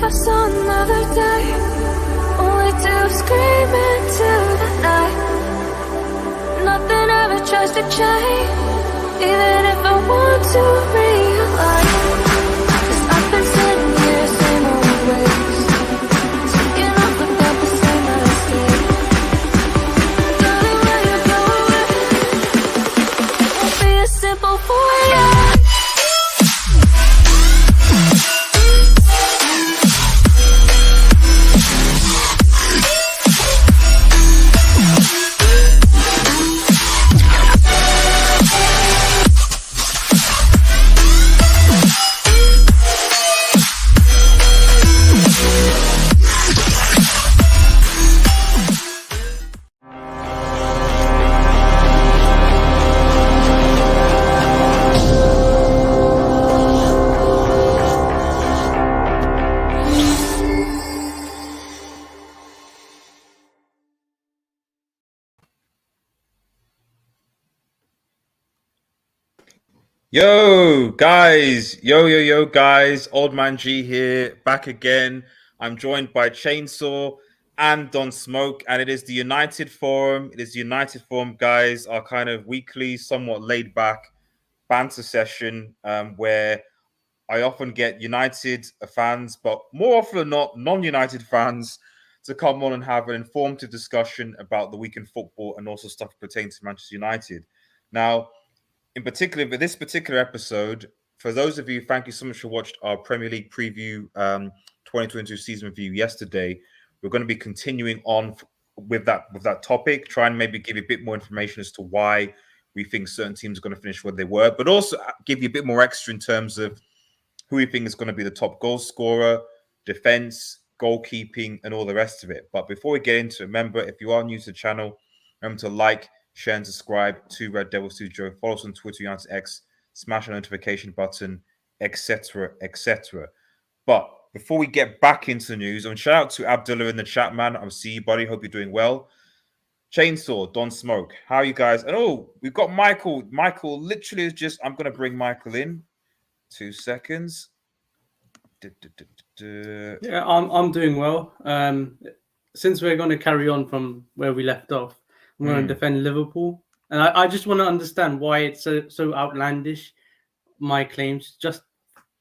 I saw another day, only to scream into the night. Nothing ever tries to change, even if I want to realize. 'Cause I've been sitting here, same old ways, thinking of about the same mistake. Darling, where you going? Won't be as simple for you. Yo guys, yo guys, Old Man G here, back again. I'm joined by Chainsaw and Don Smoke, and it is the United Forum. It is the United Forum, guys, our kind of weekly, somewhat laid back banter session where I often get United fans, but more often than not, non-United fans to come on and have an informative discussion about the week in football and also stuff pertaining to Manchester United. Now, in particular, for this particular episode, for those of you, thank you so much for watched our Premier League preview 2022 season review yesterday. We're going to be continuing on with that topic, try and maybe give you a bit more information as to why we think certain teams are going to finish where they were, but also give you a bit more extra in terms of who we think is going to be the top goal scorer, defense, goalkeeping, and all the rest of it. But before we get into it, remember, if you are new to the channel, remember to like, share, and subscribe to Red Devil Studio. Follow us on Twitter, United X, smash the notification button, etc., etc. But before we get back into the news, and shout out to Abdullah in the chat, man. I see you, buddy. Hope you're doing well. Chainsaw, Don Smoke, how are you guys? And oh, we've got Michael. Michael literally is just, I'm going to bring Michael in. 2 seconds. Yeah, I'm doing well. Since we're going to carry on from where we left off, I'm going to defend Liverpool, and I just want to understand why it's so outlandish. My claims, just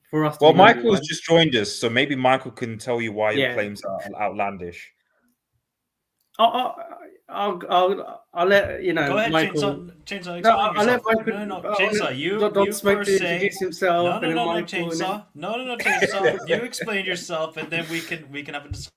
for us. Well, Michael's just joined us, so maybe Michael can tell you why your claims are outlandish. I'll let you know. Go ahead, Michael. Chainsaw. No, I'll let Michael. No, Chainsaw. You first say. Introduce himself. No, Chainsaw. No, Chainsaw. You explain yourself, and then we can have a discussion.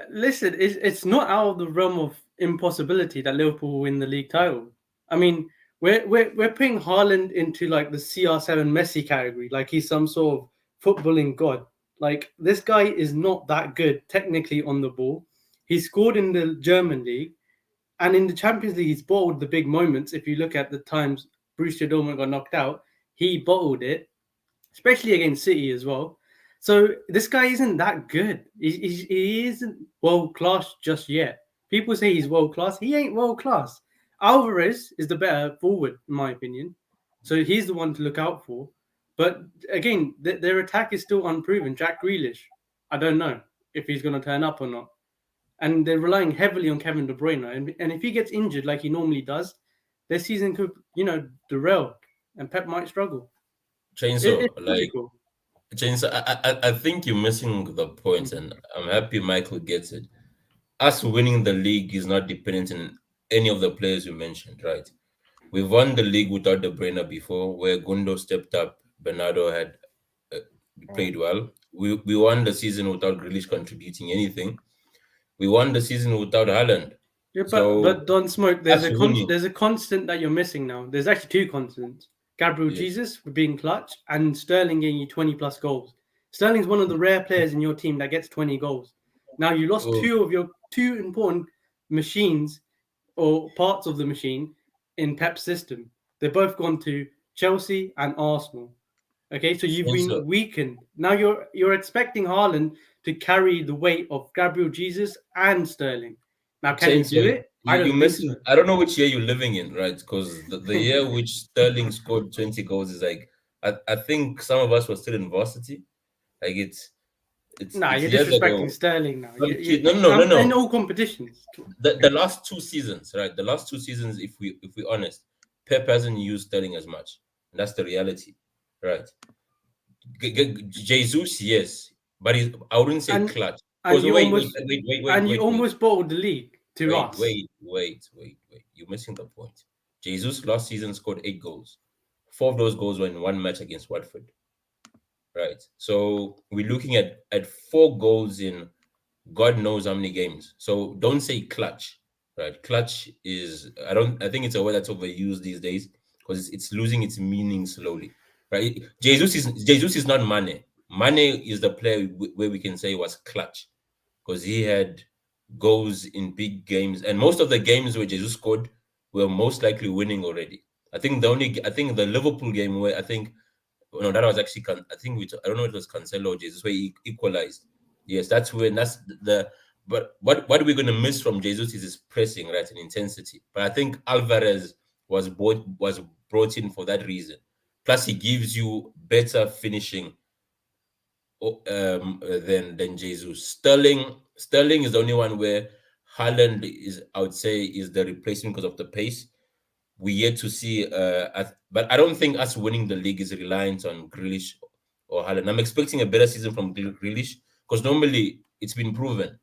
Listen, it's not out of the realm of impossibility that Liverpool will win the league title. I mean, we're putting Haaland into like the CR7 Messi category, like he's some sort of footballing god. Like, this guy is not that good technically on the ball. He scored in the German league, and in the Champions League, he's bottled the big moments. If you look at the times Borussia Dortmund got knocked out, he bottled it, especially against City as well. So this guy isn't that good. He isn't world-class just yet. People say he's world-class. He ain't world-class. Alvarez is the better forward, in my opinion. So he's the one to look out for. But again, their attack is still unproven. Jack Grealish, I don't know if he's going to turn up or not. And they're relying heavily on Kevin De Bruyne. And if he gets injured like he normally does, their season could, derail. And Pep might struggle. Chainsaw, I think you're missing the point, and I'm happy Michael gets it. Us winning the league is not dependent on any of the players you mentioned, right? We've won the league without De Bruyne before, where Gundo stepped up, Bernardo had played well. We won the season without Grealish contributing anything. We won the season without Haaland. Yeah, but Don Smoke, there's a constant that you're missing now. There's actually two constants. Gabriel Jesus for being clutch, and Sterling getting you 20 plus goals. Sterling's one of the rare players in your team that gets 20 goals. Now you lost two of your two important machines or parts of the machine in Pep's system. They've both gone to Chelsea and Arsenal. Okay, so you've been weakened. Now you're expecting Haaland to carry the weight of Gabriel Jesus and Sterling. Now, can you do it? I don't know which year you're living in, right? Because the year which Sterling scored 20 goals is like, I think some of us were still in varsity. Like it's Nah, it's you're years disrespecting ago. Sterling now. No. In all competitions. The last 2 seasons, right? The last 2 seasons, if we're honest, Pep hasn't used Sterling as much. And that's the reality, right? Jesus, yes, but I wouldn't say And clutch. and Because you wait, wait, almost wait, wait, wait, and you wait, wait, almost bottled the league to wait, us. wait, wait, wait, wait. You're missing the point. Jesus last season scored 8 goals. 4 of those goals were in one match against Watford, right? So we're looking at 4 goals in God knows how many games. So don't say clutch, right? Clutch is I think it's a word that's overused these days because it's losing its meaning slowly, right? Jesus is not Mane. Mane is the player where we can say was clutch because he had goals in big games, and most of the games where Jesus scored were most likely winning already. I think the Liverpool game where I think no, that was actually I think I don't know if it was Cancelo or Jesus where he equalized. Yes, that's the but what we're gonna miss from Jesus is his pressing, right, and intensity. But I think Alvarez was brought in for that reason. Plus, he gives you better finishing than Jesus. Sterling is the only one where Haaland is, I would say, is the replacement because of the pace. We yet to see, but I don't think us winning the league is reliant on Grealish or Haaland. I'm expecting a better season from Grealish because normally it's been proven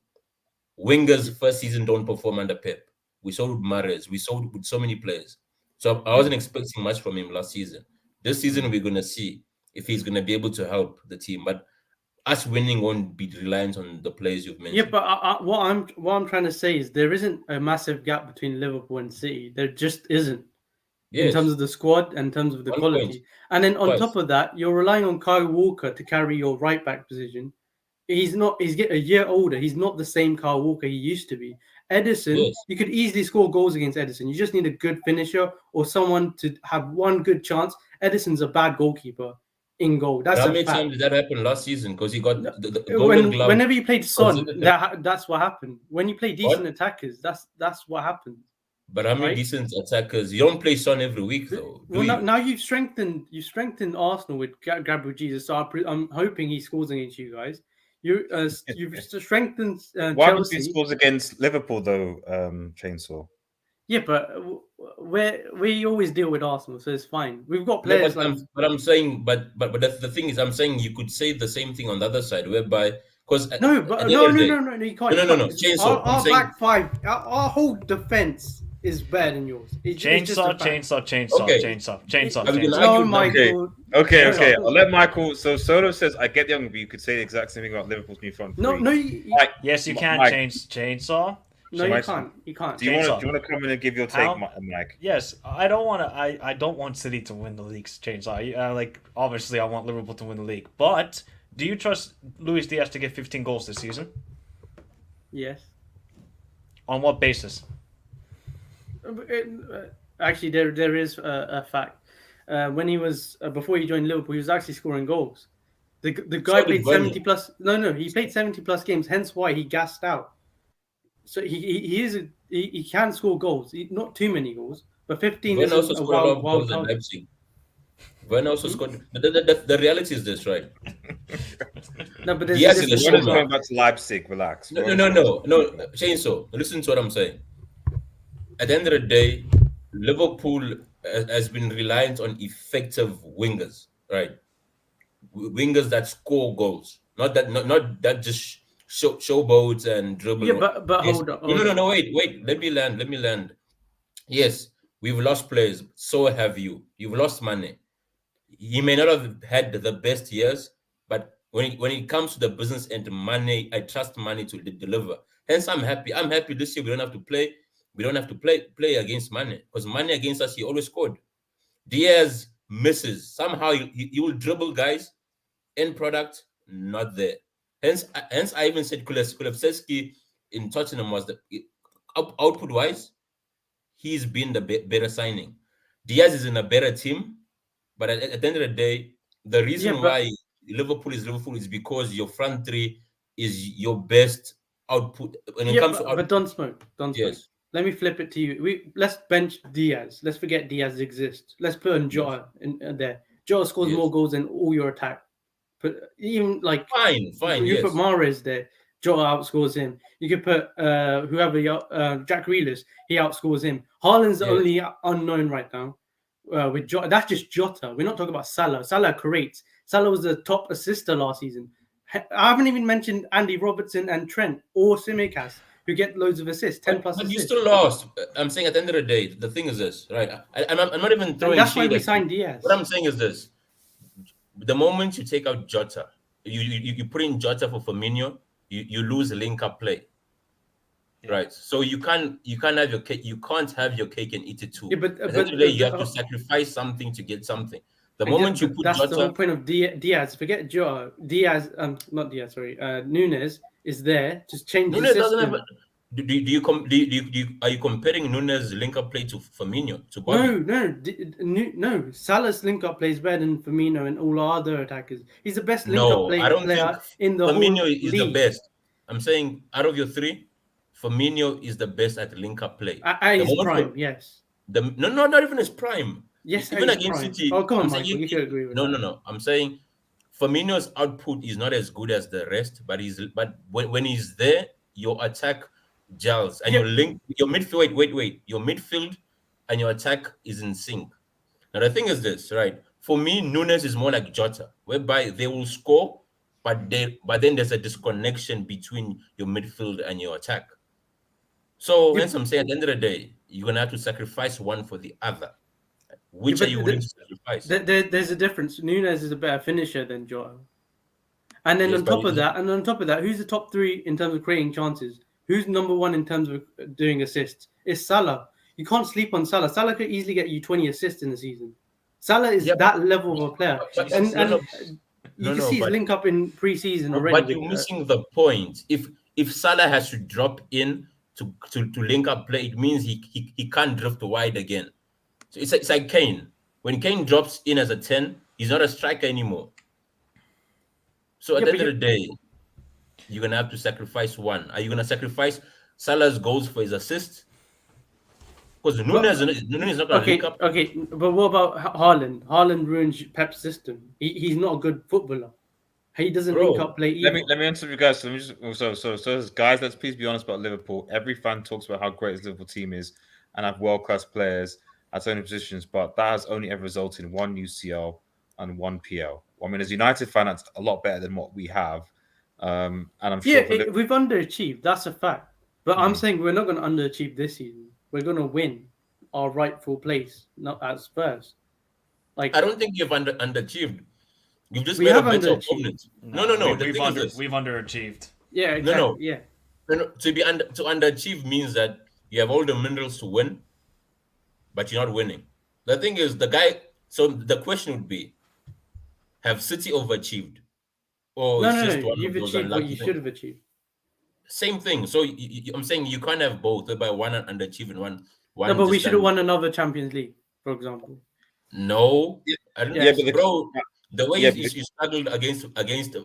wingers first season don't perform under Pep. We saw with Mahrez, we saw with so many players. So I wasn't expecting much from him last season. This season we're gonna see if he's gonna be able to help the team. But us winning won't be reliant on the players you've Yeah, mentioned. but what I'm trying to say is there isn't a massive gap between Liverpool and City. There just isn't in terms Yes, of the squad and in terms of the 1 point quality. And then on top twice. of that, you're relying on Kyle Walker to carry your right back position. He's not. He's getting a year older. He's not the same Kyle Walker he used to be. Edison, Yes. you could easily score goals against Edison. You just need a good finisher or someone to have one good chance. Edison's a bad goalkeeper in goal. But That's how a many fact. times did that happen last season? Because he got No, the Golden Glove. whenever you played Son, Considered that's what happened. When you play decent what? attackers, that's what happens, But how many right? decent attackers? You don't play Son every week, though, do Well, you? now you've strengthened Arsenal with Gabriel Jesus. So I'm hoping he scores against you guys. You've strengthened What happens if he Chelsea. scores against Liverpool though, Chainsaw? Yeah, but we always deal with Arsenal, so it's fine. We've got No, players like but I'm saying, but the thing is, I'm saying you could say the same thing on the other side, whereby because at no, the but end of the day, no. You can't. no, You no, no, can't. no, Chainsaw. I'm Our saying back five, our whole defense is better than yours. It's just a Chainsaw, fact. chainsaw, chainsaw, okay. chainsaw, chainsaw, Are we gonna chainsaw. No, argue now? Okay, Michael. okay. No, I'll let Michael. So Solo says, "I get the young, but you could say the exact same thing about Liverpool's new front no, three." no. Mike, Yes, you can Mike, chainsaw. No, you Mike, can't. You can't. do you want Chainsaw. to come in and give your How? take, Mike? Yes, I don't want to. I don't want City to win the league's chainsaw. Like obviously, I want Liverpool to win the league. But do you trust Luis Diaz to get 15 goals this season? Yes. On what basis? Actually, there is a fact. When he was before he joined Liverpool, he was actually scoring goals. The guy So did played Werner. 70 plus. No, he played 70 plus games. Hence why he gassed out. So he can score goals. Not too many goals, but 15 Werner also isn't a scored a lot of wild goals at target. Leipzig. Werner also Hmm? scored. The reality is this, right? No, but there's a Diaz is a difference. Werner's showman. going back to Leipzig. Relax. No, Werner's no, no, going no, back to no. Leipzig. Chainsaw. Listen to what I'm saying. At the end of the day, Liverpool has been reliant on effective wingers, right? Wingers that score goals, not that just showboats and dribble. Yeah, but Yes, hold on, no, no, hold no, on. no. Wait. Let me land. Yes, we've lost players. So have you. You've lost money. He may not have had the best years, but when it comes to the business and money, I trust money to deliver. Hence, I'm happy. I'm happy this year we don't have to play. We don't have to play against money because money against us he always scored. Diaz misses somehow. He will dribble guys. End product not there. Hence I even said Kulevsky in Tottenham was the output wise he's been the better signing. Diaz is in a better team, but at the end of the day, the Yeah, reason but why Liverpool is because your front three is your best output when it Yeah, comes to but output. don't smoke. Yes, Let me flip it to you. Let's bench Diaz. Let's forget Diaz exists. Let's put in yes, Jota in there. Jota scores more yes. goals than all your attack. But even like Fine, you yes. put Mahrez there, Jota outscores him. You could put whoever Jack Grealish, he outscores him. Haaland's the Yes. only unknown right now. With Jota, that's just Jota. We're not talking about Salah. Salah creates. Salah was the top assister last season. I haven't even mentioned Andy Robertson and Trent or Tsimikas, who get loads of assists, 10 plus But you assists. still lost. I'm saying at the end of the day, the thing is this, right? I'm not even And throwing that's why shade we at you. signed Diaz. What I'm saying is this: the moment you take out Jota, you put in Jota for Firmino, you lose link up play. Yeah. Right. So you can't have your cake, you can't have your cake and eat it too. Yeah, but- At the end of the day, you have to sacrifice something to get something. The moment you put that's the whole Jota, point of Diaz. Forget Jota. Diaz, not Diaz. Sorry, Nunes is there. Just change the Nunes doesn't system. have. Are you comparing Nunes link up play to Firmino to Bobby? No. Salah's link up plays better than Firmino and all our other attackers. He's the best link up No, I don't player think in the Firmino whole is league. the best. I'm saying out of your three, Firmino is the best at link up play. At his prime, yes. Not even his prime. Yes, Even at his against prime. City. Oh, come on, I'm saying Michael. You should agree with no, that. no. I'm saying Firmino's output is not as good as the rest, but when he's there, your attack gels and Yeah. your midfield. Wait. Your midfield and your attack is in sync. Now the thing is this, right? For me, Nunes is more like Jota, whereby they will score, but then there's a disconnection between your midfield and your attack. So hence I'm saying at the end of the day, you're gonna have to sacrifice one for the other. Which are you willing to sacrifice? There's a difference. Nunes is a better finisher than Jota. And then Yes, on top of that, who's the top three in terms of creating chances? Who's number one in terms of doing assists? It's Salah. You can't sleep on Salah. Salah could easily get you 20 assists in the season. Salah is that level of a player. but- and no, you can see his link up in pre-season already. But you're missing the point. If Salah has to drop in to link up play, it means he can't drift wide again. So it's like Kane. When Kane drops in as a 10, he's not a striker anymore. So at the end of the day, you're gonna have to sacrifice one. Are you gonna sacrifice Salah's goals for his assist? Because Nunes is not gonna link up. Okay, but what about Haaland? Haaland ruins Pep's system. He's not a good footballer. He doesn't link up play either. Let me answer you guys. Let me just so guys, let's please be honest about Liverpool. Every fan talks about how great his Liverpool team is and have world-class players at certain positions, but that has only ever resulted in one UCL and one PL. I mean, as a United fan, that's a lot better than what we have. And I'm sure we've underachieved. That's a fact. But I'm saying we're not going to underachieve this season. We're going to win our rightful place, not as Spurs. I don't think you've underachieved. You've just We made a have better underachieved. opponent. No. We've underachieved. Yeah, exactly. No. To underachieve means that you have all the minerals to win, but you're not winning. The thing is, so the question would be, have City overachieved? Or No, it's just one you've of those achieved what unlucky you things? should have achieved. Same thing. So I'm saying you can't have both, whereby one underachieve and one. No, but we should have won another Champions League, for example. No. bro, the way you struggled against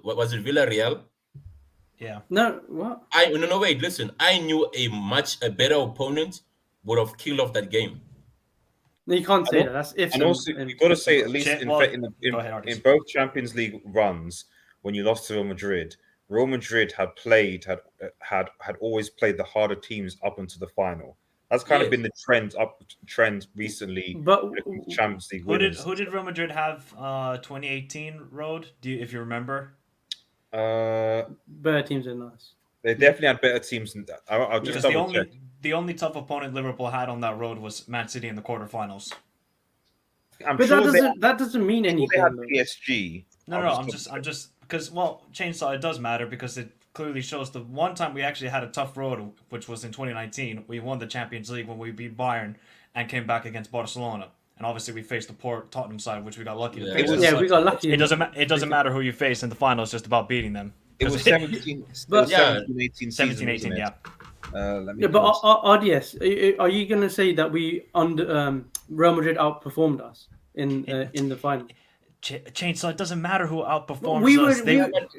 what was it, Villarreal? Yeah. No, what? Wait, listen. I knew a better opponent would have killed off that game. No, you can't say that. That's if. And also, you've got to say at least in both Champions League runs, when you lost to Real Madrid had always played the harder teams up into the final. That's kind of been the trend recently. But Champions League who did Real Madrid have 2018 road? If you remember? Better teams than us. They definitely had better teams than that. I'll just double check. The only tough opponent Liverpool had on that road was Man City in the quarterfinals. That doesn't mean anything. They had PSG. No. I'm just because Chainsaw, it does matter because it clearly shows the one time we actually had a tough road, which was in 2019. We won the Champions League when we beat Bayern and came back against Barcelona. And obviously we faced the poor Tottenham side, which we got lucky to face. We got lucky. It doesn't matter who you face in the final. It's just about beating them. It was 17, 18 season, 17-18, yeah. But RDS, are you going to say that we Real Madrid outperformed us in the final? Chainsaw, it doesn't matter who outperforms us.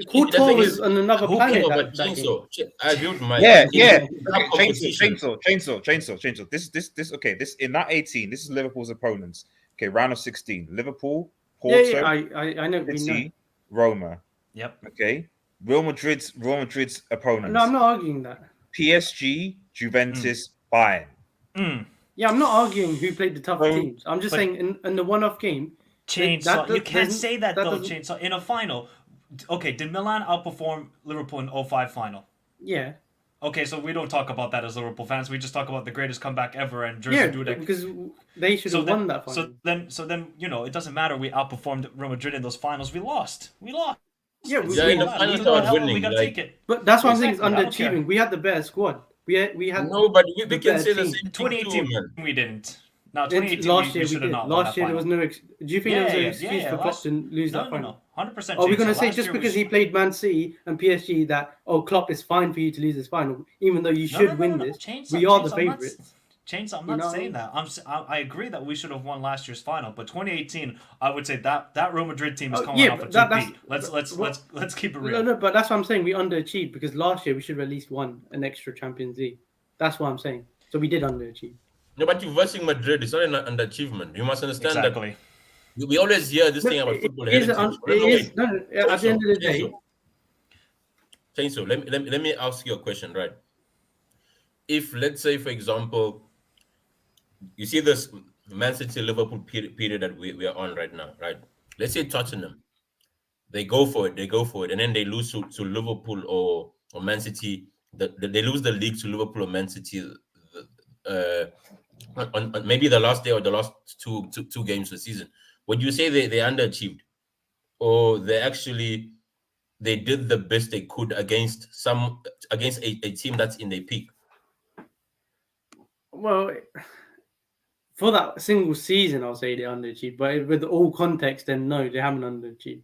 Courtois was on another planet. Chainsaw. This okay. This in that 18. This is Liverpool's opponents. Okay, round of 16. Liverpool, Porto, I know. City, Roma. Yep. Okay. Real Madrid's opponents. No, I'm not arguing that. PSG, Juventus, Bayern. Yeah, I'm not arguing who played the tougher So- teams. I'm just but- saying in the one-off game. Chainsaw. You can't doesn't- say that though, doesn't- Chainsaw. In a final, okay, did Milan outperform Liverpool in 05 final? Yeah, Okay, so we don't talk about that as Liverpool fans. We just talk about the greatest comeback ever and Jerzy yeah, Dudek. because they should have won that final. So then, it doesn't matter. We outperformed Real Madrid in those finals. We lost. Yeah, It's in not the bad. finals We they were got winning, We got to like- take it. But that's what I'm saying. It's Exactly, I don't care. underachieving. We had the better squad. We had No, but we the can better say the team. same thing too, 2018, man. we didn't. Now, It's- 2018, last we year should we have did. not won Last that year there final. was no. Do you think there was an excuse for Klopp last- to lose that final? No, 100%. Are we going to Chainsaw. say Last just year because we he played Man City and PSG that Klopp is fine for you to lose this final, even though you No, should no, no, win no. this? Chainsaw, We are the Chainsaw, I'm not- favourites. Chainsaw, I'm You not know? saying that. I agree that we should have won last year's final, but 2018, I would say that Real Madrid team is Oh, coming yeah, off a but that's- 2-peat. Let's keep it No, real. no, but that's what I'm saying. We underachieved because last year we should have at least won an extra Champions League. That's what I'm saying. So we did underachieve. No, but you're versing Madrid. It's not an underachievement. You must understand Exactly. that we always hear this thing about It football is heritage. un- No, it no, is- wait. no, no, at the end of the day, Chainsaw, let me ask you a question, right? If, let's say, for example, you see this Man City Liverpool period that we are on right now, right? Let's say Tottenham, they go for it, and then they lose to Liverpool or Man City. They lose the league to Liverpool or Man City. On maybe the last day or the last two games of the season. Would you say they underachieved, or they did the best they could against a team that's in their peak? well, for that single season, I'll say they underachieved. But with all context, then no, they haven't underachieved.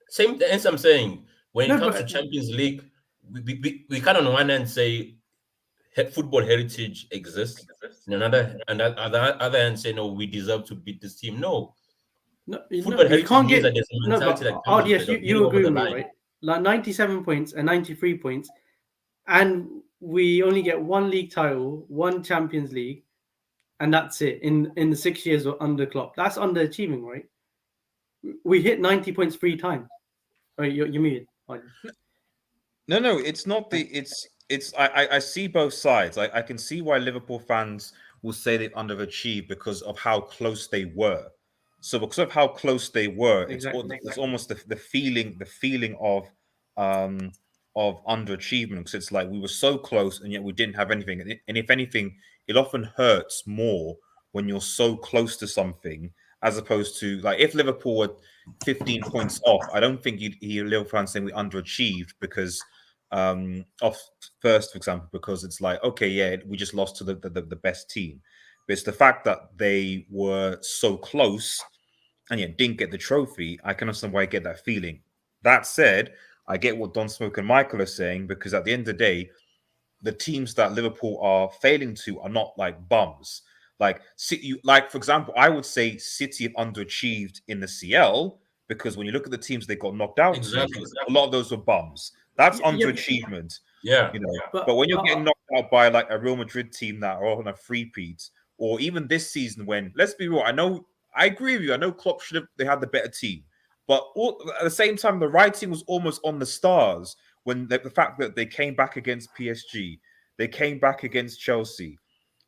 Same as I'm saying, when it No, comes but- to Champions League, we can on one hand say football heritage exists, and other hand say no, we deserve to beat this team. No, No, football you heritage can't means get. that there's a No, mentality but that comes yes, with it of you getting agree over with the me, line. right? Like 97 points and 93 points, and we only get one league title, one Champions League, and that's it in the 6 years under Klopp. That's underachieving, right? We hit 90 points 3 times. Oh, you're muted. No, it's not the it's I see both sides. I can see why Liverpool fans will say they underachieved because of how close they were. So because of how close they were, Exactly. it's almost the feeling of underachievement, because it's like we were so close and yet we didn't have anything. And if anything, it often hurts more when you're so close to something, as opposed to, like, if Liverpool were 15 points off, I don't think you'd hear Liverpool fans saying we underachieved because off first, for example, because it's like, okay, yeah, we just lost to the best team. But it's the fact that they were so close and yet didn't get the trophy. I can understand why I get that feeling. That said, I get what Don Smoke and Michael are saying, because at the end of the day, the teams that Liverpool are failing to are not like bums. Like City, like for example, I would say City have underachieved in the CL, because when you look at the teams they got knocked out Exactly. to, a lot of those were bums. That's Yeah, yeah. underachievement. Yeah, You know, But- but when you're getting knocked out by like a Real Madrid team that are on a three-peat, or even this season when, let's be real, I agree with you. I know Klopp they had the better team, but at the same time, the writing was almost on the stars when the fact that they came back against PSG, they came back against Chelsea,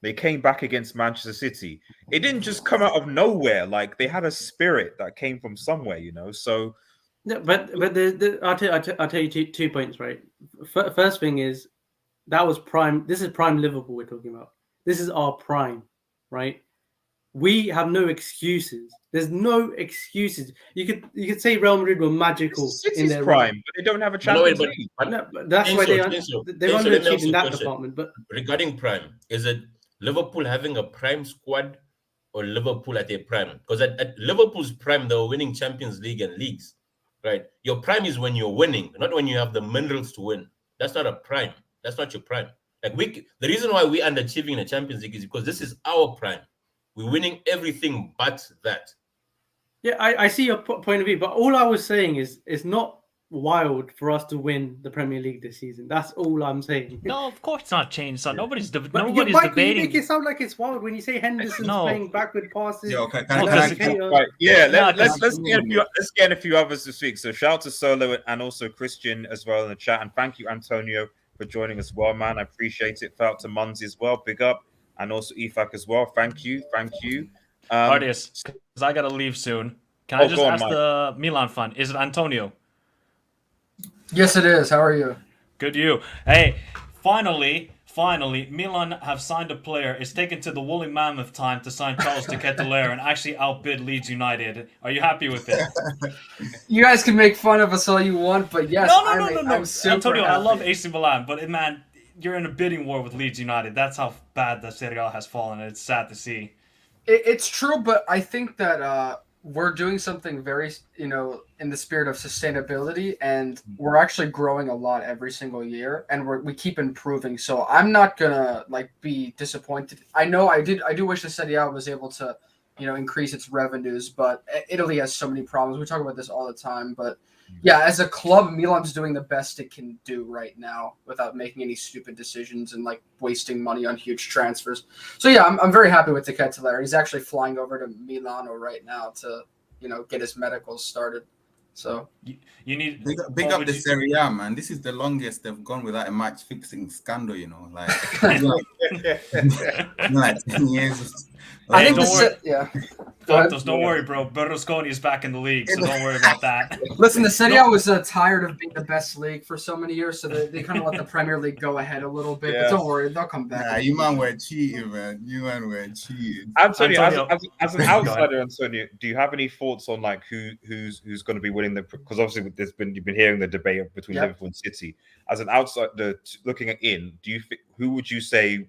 they came back against Manchester City. It didn't just come out of nowhere. Like, they had a spirit that came from somewhere, So No, but I'll tell you 2 points, right? First thing is that was prime. This is prime Liverpool we're talking about. This is our prime, right? We have no excuses. There's no excuses. You could say Real Madrid were magical in City's their prime, but they don't have a No, wait, Champions League. No, but that's why they're let me underachieved ask you in a that question. department. But Regarding prime, is it Liverpool having a prime squad or Liverpool at their prime? Because at Liverpool's prime, they were winning Champions League and leagues, right? Your prime is when you're winning, not when you have the minerals to win. That's not a prime. That's not your prime. Like, the reason why we're underachieving in the Champions League is because this is our prime. We're winning everything but that. yeah, I see your point of view. But all I was saying is not wild for us to win the Premier League this season. That's all I'm saying. No, of course not, Chainsaw. Nobody's But nobody's Mikey, debating. you make it sound like it's wild when you say Henderson's No. playing backward passes. Yo, can No, I because get Right. Yeah, Nah, let's 'cause- get a few others this week. So shout out to Solo and also Christian as well in the chat, and thank you Antonio for joining as well, man. I appreciate it. Shout out to Munzi as well, big up, and also Efak as well. Thank you. Artius, because I gotta leave soon. Can I just go on, ask Mike. the Milan fan? Is it Antonio? Yes, it is. How are you? Good you. Hey, finally, Milan have signed a player. It's taken to the woolly mammoth time to sign Charles de Ketelaere and actually outbid Leeds United. Are you happy with it? You guys can make fun of us all you want, but yes, No. I'm super Antonio, I happy. love AC Milan, but man, you're in a bidding war with Leeds United. That's how bad the Serie A has fallen, and it's sad to see. It's true, but I think that we're doing something very, in the spirit of sustainability, and we're actually growing a lot every single year, and we keep improving. So I'm not gonna be disappointed. I know I do wish the Serie A was able to, increase its revenues, but Italy has so many problems. We talk about this all the time, but yeah, as a club, Milan's doing the best it can do right now without making any stupid decisions and wasting money on huge transfers. So yeah, I'm very happy with the Ketelaere. He's actually flying over to Milano right now to get his medicals started. So You need big what up would the you- Serie A, man. This is the longest they've gone without a match fixing scandal. Like 10 years. I think don't worry. yeah. Go ahead. Don't worry, bro. Berlusconi is back in the league, so don't worry about that. Listen, the Serie A was tired of being the best league for so many years, so they kind of let the Premier League go ahead a little bit. Yeah. But don't worry, they'll come back. Nah, you man were cheating, man. You man were cheating. Antonio, Antonio. as an outsider, Antonio, do you have any thoughts on who's going to be winning the? Because obviously, you've been hearing the debate between Yep. Liverpool and City. As an outsider looking in, who would you say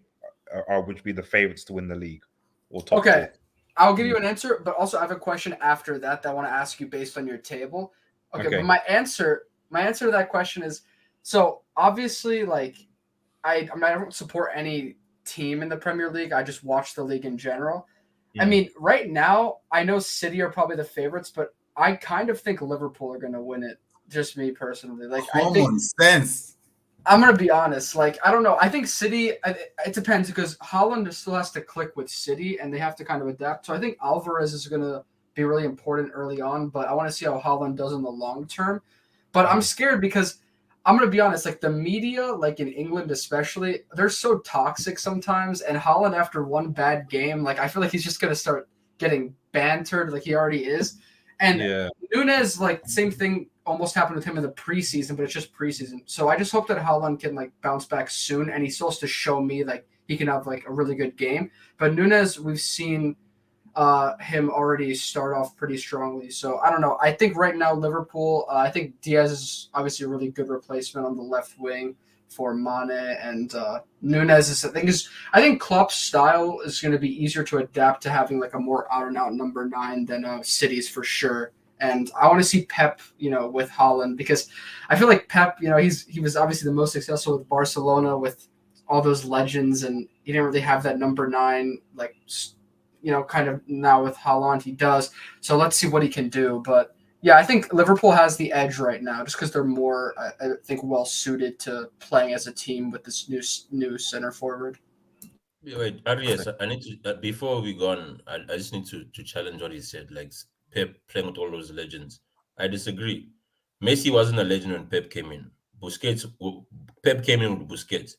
would be the favourites to win the league or top? Okay, I'll give you an answer, but also I have a question after that I want to ask you based on your table. Okay, Okay. but my answer to that question is, so obviously, I don't support any team in the Premier League. I just watch the league in general. I Mhm. mean, right now, I know City are probably the favorites, but I kind of think Liverpool are going to win it. Just me personally, I think Common sense. I'm gonna be honest. I don't know. I think City. It depends because Holland still has to click with City, and they have to kind of adapt. So I think Alvarez is gonna be really important early on, but I want to see how Holland does in the long term. But I'm scared because I'm gonna be honest. The media, in England especially, they're so toxic sometimes. And Holland, after one bad game, I feel like he's just gonna start getting bantered, like he already is. And Yeah. Nunes, same thing almost happened with him in the preseason, but it's just preseason. So I just hope that Haaland can bounce back soon, and he still has to show me he can have a really good game. But Nunes, we've seen him already start off pretty strongly. So I don't know. I think right now Liverpool. I think Diaz is obviously a really good replacement on the left wing for Mane, and Nunes is. I think Klopp's style is going to be easier to adapt to having a more out and out number 9 than City's for sure. And I want to see Pep, with Haaland, because I feel like Pep, he was obviously the most successful with Barcelona with all those legends, and he didn't really have that number 9, kind of now with Haaland he does. So let's see what he can do. But yeah, I think Liverpool has the edge right now, just because they're more, I think, well suited to playing as a team with this new center forward. Wait, Arias, I need to before we go on, I just need to challenge what he said. Pep playing with all those legends. I disagree. Messi wasn't a legend when Pep came in. Pep came in with Busquets,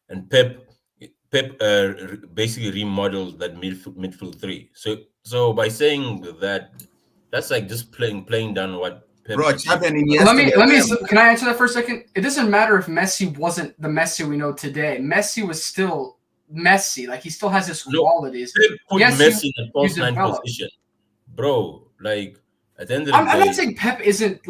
and Pep basically remodeled that midfield three. So by saying that, that's just playing down what Pep. Bro, Xavi and Iniesta. Let me. Can I answer that for a second? It doesn't matter if Messi wasn't the Messi we know today. Messi was still Messi. He still has his qualities. Pep put Yes, Messi in the false you 9 develop. position, bro. At the end of the I'm day, not saying Pep isn't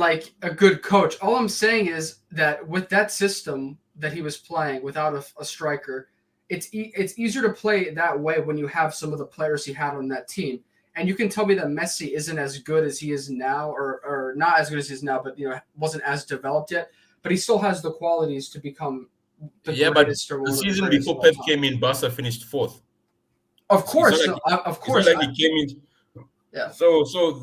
a good coach. All I'm saying is that with that system that he was playing without a striker, it's easier to play that way when you have some of the players he had on that team. And you can tell me that Messi isn't as good as he is now, or not as good as he is now, but wasn't as developed yet. But he still has the qualities to become the greatest. Or the one of the season greatest before of all Pep time. came in, Barca finished 4th. Of course, It's not of course. It's not like he came in. Yeah. So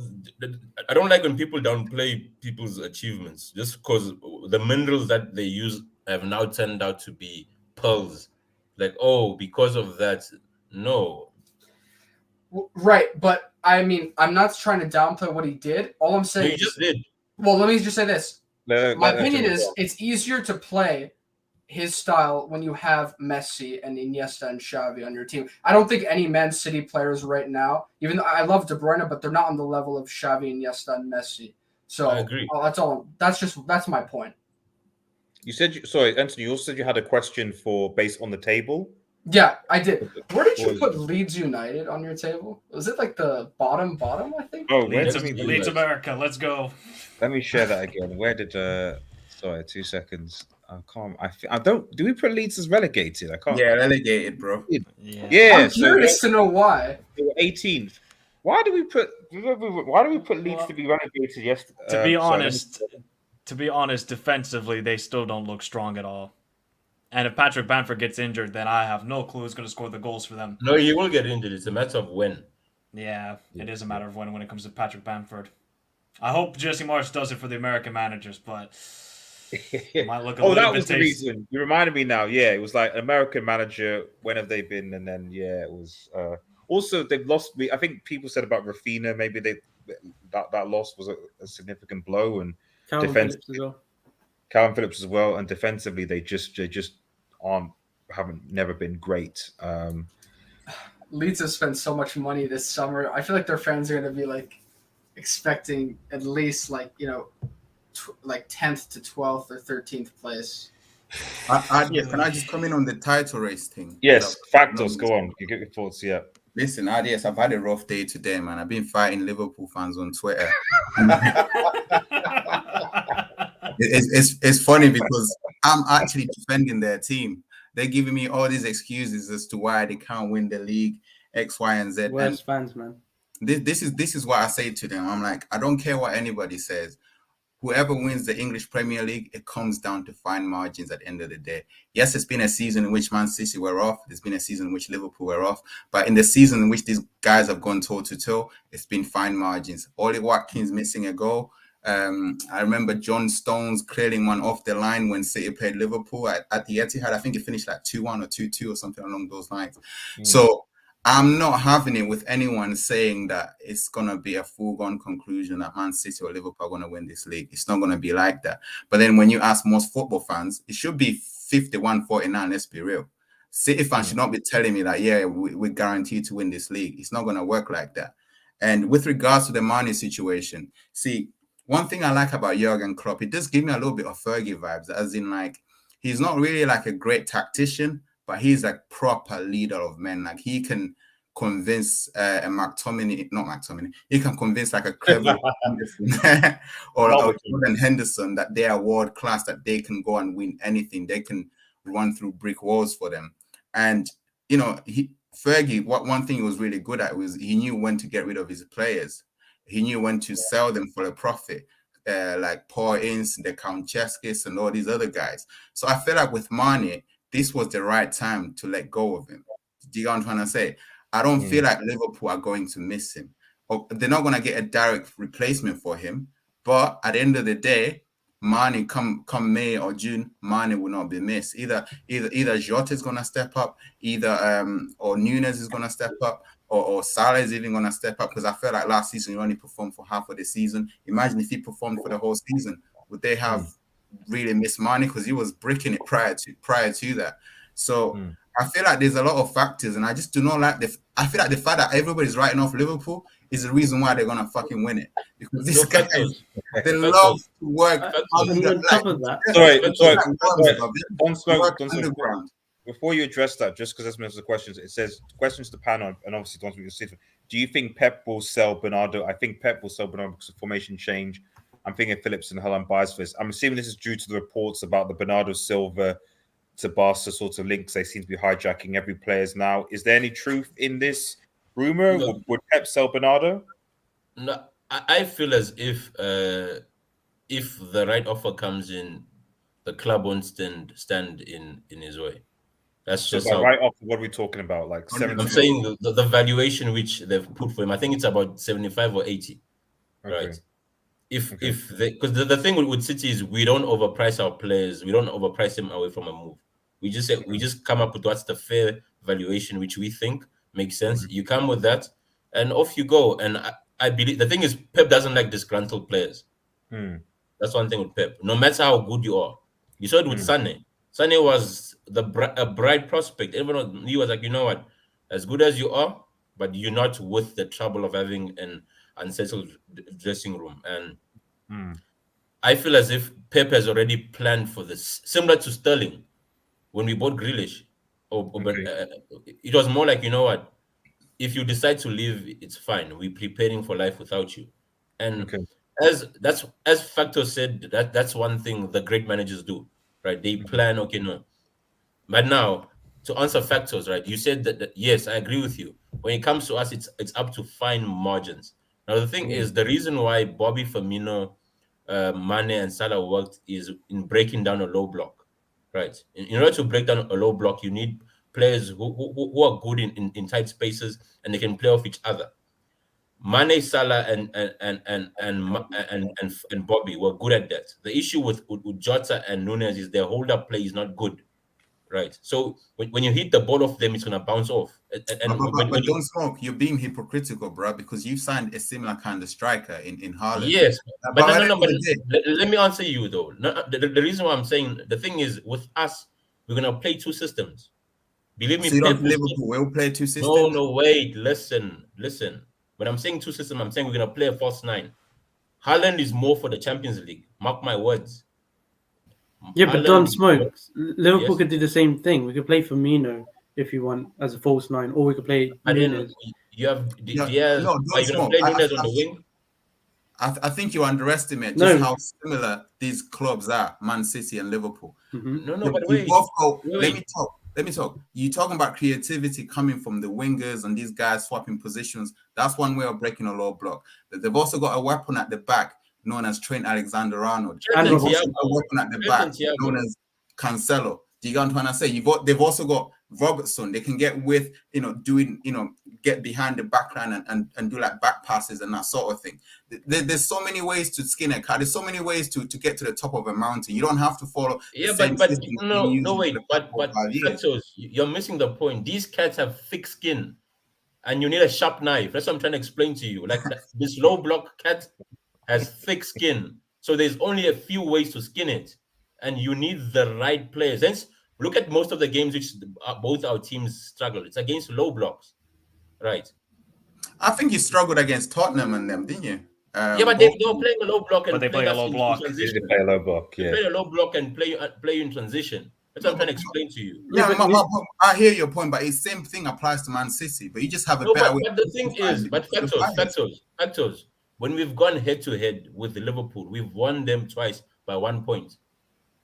I don't like when people downplay people's achievements just because the minerals that they use have now turned out to be pearls. Like, oh, because of that, no. Right, but I mean, I'm not trying to downplay what he did. All I'm No, saying you is, just did. well, let me just say this. My opinion Jimmy, is it's easier to play his style when you have Messi and Iniesta and Xavi on your team. I don't think any Man City players right now, even though I love De Bruyne, but they're not on the level of Xavi, Iniesta, and Messi. So I agree. that's all. That's my point. you said sorry, Anthony. You also said you had a question for based on the table. Yeah, I did. Where did you Was- put Leeds United on your table? Was it like the bottom? I think. Oh, where Leeds, did we? Leeds America, let's go. Let me share that again. Where did Sorry, 2 seconds. I can't. I don't. Do we put Leeds as relegated? I can't. Yeah, relegated, bro. Yeah. I'm So curious to know why. they were 18th. Why do we put? Why do we put Leeds to be relegated? Yes. To be honest, defensively they still don't look strong at all. And if Patrick Bamford gets injured, then I have no clue who's going to score the goals for them. No, he will get injured. It's a matter of when. Yeah, it is a matter of when it comes to Patrick Bamford. I hope Jesse Marsh does it for the American managers, but it might look a Oh, little that bit was the tasty. reason. You reminded me now. Yeah, it was like American manager. When have they been? And then yeah, it was. Also, they've lost. I think people said about Rafinha. Maybe that loss was a significant blow, and Calvin defense. Phillips as well. Calvin Phillips as well, and defensively they just haven't never been great. Leeds have spent so much money this summer. I feel like their fans are going to be like expecting at least like like 10th to 12th or 13th place. Can I just come in on the title race thing? Yes, factors. Go on. You get your thoughts. Yeah. Listen, Adias, I've had a rough day today, man. I've been fighting Liverpool fans on Twitter. It's funny because I'm actually defending their team. They're giving me all these excuses as to why they can't win the league, X, Y, and Z. Worst fans, man. This is what I say to them. I'm like, I don't care what anybody says. Whoever wins the English Premier League, it comes down to fine margins at the end of the day. Yes, it's been a season in which Man City were off. There's been a season in which Liverpool were off. But in the season in which these guys have gone toe-to-toe, it's been fine margins. Ollie Watkins missing a goal. I remember John Stones clearing one off the line when City played Liverpool at the Etihad. I think it finished like 2-1 or 2-2 or something along those lines. So I'm not having it with anyone saying that it's going to be a foregone conclusion that Man City or Liverpool are going to win this league. It's not going to be like that. But then when you ask most football fans, it should be 51-49, let's be real. City fans should not be telling me that, yeah, we're guaranteed to win this league. It's not going to work like that. And with regards to the Mane situation, see, one thing I like about Jurgen Klopp, it does give me a little bit of Fergie vibes, as in like, he's not really like a great tactician, but he's a proper leader of men. Like he can convince he can convince like a clever Henderson or a Jordan Henderson that they are world class, that they can go and win anything. They can run through brick walls for them. And, Fergie, one thing he was really good at was he knew when to get rid of his players. He knew when to sell them for a profit, like Paul Ince, the Count Cheskis, and all these other guys. So I feel like with Mane, this was the right time to let go of him. Do you know what I'm trying to say? I don't feel like Liverpool are going to miss him. Or they're not going to get a direct replacement for him. But at the end of the day, Mane come May or June, Mane will not be missed. Either Jota is going to step up, or Nunes is going to step up, or Salah is even going to step up, because I feel like last season he only performed for half of the season. Imagine if he performed for the whole season. Would they have really missed Mane? Because he was bricking it prior to that. So I feel like there's a lot of factors, and I just do not like I feel like the fact that everybody's writing off Liverpool is the reason why they're going to fucking win it. Because these guys, they love to work On top of that, Sorry. Before you address that, just because that's the questions, it says questions to panel, and obviously don't speak to. Do you think Pep will sell Bernardo? I think Pep will sell Bernardo because of formation change. I'm thinking Phillips and Holland buys for this. I'm assuming this is due to the reports about the Bernardo Silva to Barca sort of links. They seem to be hijacking every player's now. Is there any truth in this rumor? No. Would Pep sell Bernardo? No, I feel as if the right offer comes in, the club won't stand in his way. That's So just by how right off, what are we talking about? Like 70? I'm saying the valuation which they've put for him. I think it's about 75 or 80, Okay. right? If they, because the thing with City is we don't overprice our players. We don't overprice them away from a move. We just say, we just come up with what's the fair valuation which we think makes sense. You come with that, and off you go. And I believe the thing is Pep doesn't like disgruntled players. That's one thing with Pep. No matter how good you are, you saw it with Sané. Sané was a bright prospect. Everyone he was like, you know what, as good as you are, but you're not worth the trouble of having an unsettled dressing room. And I feel as if Pep has already planned for this, similar to Sterling when we bought Grealish. It was more like, you know what, if you decide to leave, it's fine. We're preparing for life without you. And as Factor said, that's one thing the great managers do, right? They plan, okay, no. But now, to answer Factors, right? You said that yes, I agree with you. When it comes to us, it's up to fine margins. Now the thing is, the reason why Bobby Firmino, Mane, and Salah worked is in breaking down a low block, right? In order to break down a low block, you need players who are good in tight spaces and they can play off each other. Mane, Salah, and Bobby were good at that. The issue with Jota and Nunes is their hold-up play is not good, right? So when you hit the ball off them, it's gonna bounce off. But don't smoke. You're being hypocritical, bro, because you signed a similar kind of striker in Haaland. Yes, but no. But let me answer you though. No, the reason why I'm saying the thing is with us, we're gonna play two systems. Believe me, so Liverpool will play two systems. No, wait, listen. When I'm saying two systems, I'm saying we're gonna play a false nine. Haaland is more for the Champions League. Mark my words. Yeah, but Don Smokes, Yes. Liverpool could do the same thing. We could play Firmino if you want as a false nine, or we could play Nunes. You have Diaz. Are you gonna play Nunes on the wing? I think you underestimate just how similar these clubs are, Man City and Liverpool. No, but wait. Let me talk. You're talking about creativity coming from the wingers and these guys swapping positions. That's one way of breaking a low block. They've also got a weapon at the back known as Trent Alexander-Arnold. And they've also got a weapon at the back known as Cancelo. Do you get what I'm trying to say? They've also got Robertson. They can get with, get behind the back line and do like back passes and that sort of thing. There's so many ways to skin a cat. There's so many ways to get to the top of a mountain. You don't have to follow. But you're missing the point. These cats have thick skin, and you need a sharp knife. That's what I'm trying to explain to you. Like this low block cat has thick skin, so there's only a few ways to skin it. And you need the right players. Hence, look at most of the games which both our teams struggle. It's against low blocks, right? I think you struggled against Tottenham and them, didn't you? Yeah, but they were playing a low block and they play a low block. They play a low block. Yeah, play a low block and play in transition. That's what I'm trying to explain to you. Yeah, I hear your point, but the same thing applies to Man City. But you just have a better way. But the thing is, factors. When we've gone head to head with Liverpool, we've won them twice by 1 point.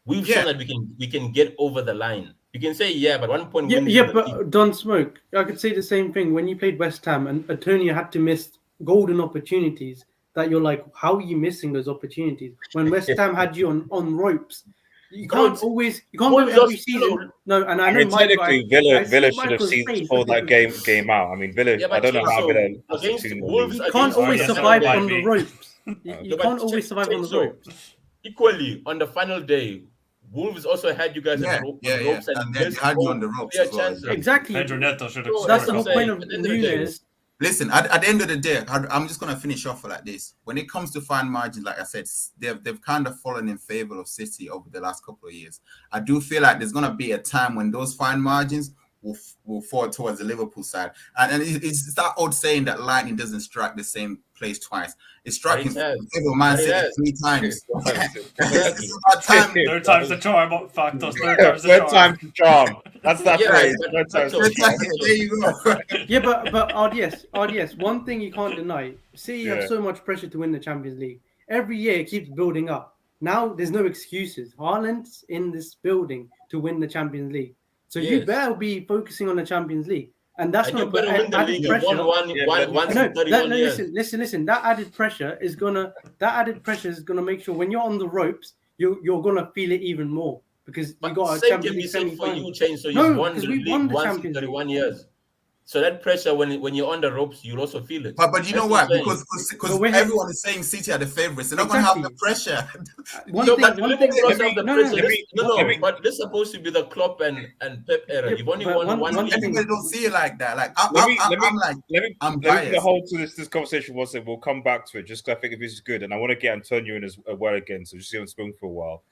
We've shown that we can get over the line. You can say but 1 point. But Don Smoke, I could say the same thing when you played West Ham and Antonio had to miss golden opportunities. That you're like, how are you missing those opportunities when West Ham had you on ropes? You can't do every season. No, and I know technically Villa should have pulled that game out. I mean, Villa. I don't know how Villa against Wolves. You can't always survive on the ropes. You can't always survive on the ropes. Equally, on the final day, Wolves also had you guys on the ropes and they had you on the ropes as well. Exactly. Pedro Neto should have. That's the whole point of Nunes. Listen, at the end of the day, I'm just going to finish off like this. When it comes to fine margins, like I said, they've kind of fallen in favor of City over the last couple of years. I do feel like there's going to be a time when those fine margins will fall towards the Liverpool side. And it's that old saying that lightning doesn't strike the same place twice. It's striking Man City 3 times. Third time's the charm. Factors. Third time's the charm. That's that phrase. Third time's the charm. There you go. Yeah, but RDS, one thing you can't deny, City have so much pressure to win the Champions League. Every year it keeps building up. Now there's no excuses. Haaland's in this building to win the Champions League. So you better be focusing on the Champions League. And that's going to put added pressure. Listen. That added pressure is gonna make sure when you're on the ropes, you're gonna feel it even more. because you But got a same Champions can be League said for semi-final. you, Chain. So No, you've won because the we league won the once in Champions League. 31 years. So that pressure when you're on the ropes, you'll also feel it. But you know That's what? what I'm saying. Because we're everyone is saying City are the favorites. They're not going to have the pressure. One No, thing, but one thing. Liverpool also have the No, pressure. no, No, but this is supposed to be the Klopp and Pep era. Yeah, You've only but won one league. Everybody don't see it like that. Like I'm Let me put a biased. hold to this conversation once, and we'll come back to it. Just 'cause I think this is good, and I want to get Antonio in as well again. So just see him spoon for a while.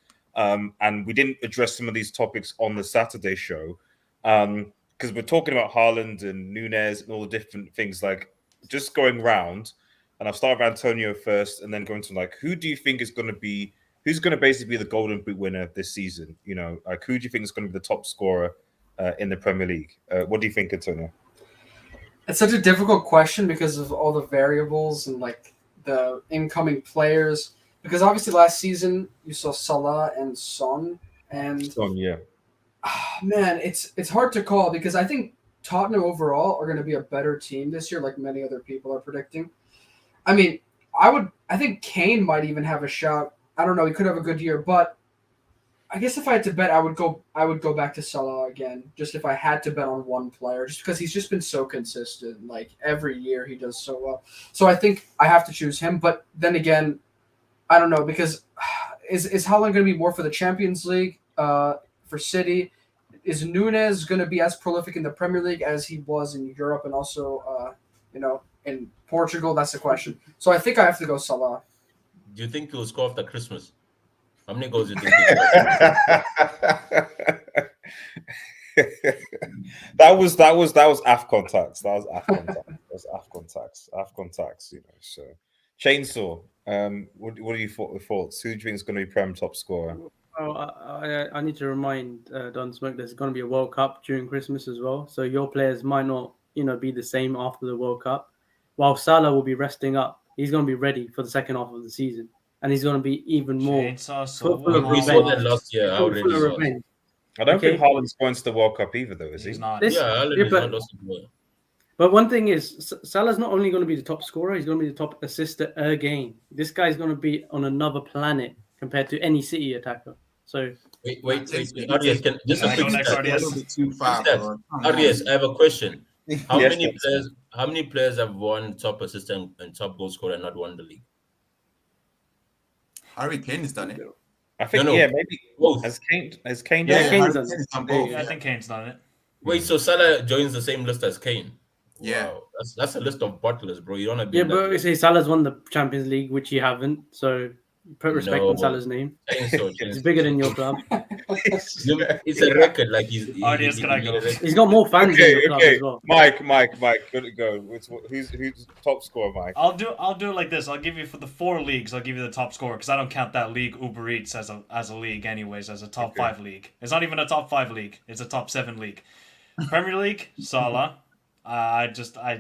And we didn't address some of these topics on the Saturday show, because we're talking about Haaland and Nunes and all the different things. Like just going round, and I'll start with Antonio first, and then going to like, who do you think is going to be? Who's going to basically be the Golden Boot winner this season? You know, like who do you think is going to be the top scorer in the Premier League? What do you think, Antonio? It's such a difficult question because of all the variables and like the incoming players. Because obviously last season you saw Salah and Son, and Yeah. man, it's hard to call because I think Tottenham overall are going to be a better team this year, like many other people are predicting. I mean, I think Kane might even have a shot. I don't know, he could have a good year, but I guess if I had to bet, I would go back to Salah again, just if I had to bet on one player, just because he's just been so consistent. Like every year he does so well. So I think I have to choose him. But then again, I don't know, because is Haaland going to be more for the Champions League for City? Is Nunes going to be as prolific in the Premier League as he was in Europe and also in Portugal? That's the question. So I think I have to go Salah. Do you think he'll score after Christmas? How many goals do you think? that was AFCON tax. That was AFCON tax. That was AFCON tax. You know. So, Chainsaw. What are your thoughts? Who do you think is going to be Prem top scorer? Oh, I need to remind Don Smoke there's going to be a World Cup during Christmas as well. So your players might not, be the same after the World Cup. While Salah will be resting up, he's going to be ready for the second half of the season, and he's going to be even more We saw that last year. I already saw it. I don't think Haaland's going to the World Cup either, though, is he? He's not. Haaland is not lost as well. But one thing is, Salah's not only going to be the top scorer, he's going to be the top assister again. This guy's going to be on another planet compared to any City attacker. So wait. RDS, just a quick stat. Too far, RDS, I have a question. How many players have won top assistant and top goal scorer and not won the league? Harry Kane has done it. I think maybe both. Has Kane Yeah, Kane's done both. I think Kane's done it. Wait, so Salah joins the same list as Kane? Yeah. Wow. That's a list of butlers, bro. You don't have yeah, but we say Salah's won the Champions League, which you haven't. So put respect on Salah's name. He's bigger than your club. It's a record. Like he's got more fans than your club as well. Mike, go. Who's top scorer, Mike? I'll do it like this. I'll give you for the 4 leagues. I'll give you the top scorer because I don't count that league Uber Eats as a league, anyways, as a top 5 league. It's not even a top 5 league. It's a top 7 league. Premier League, Salah. I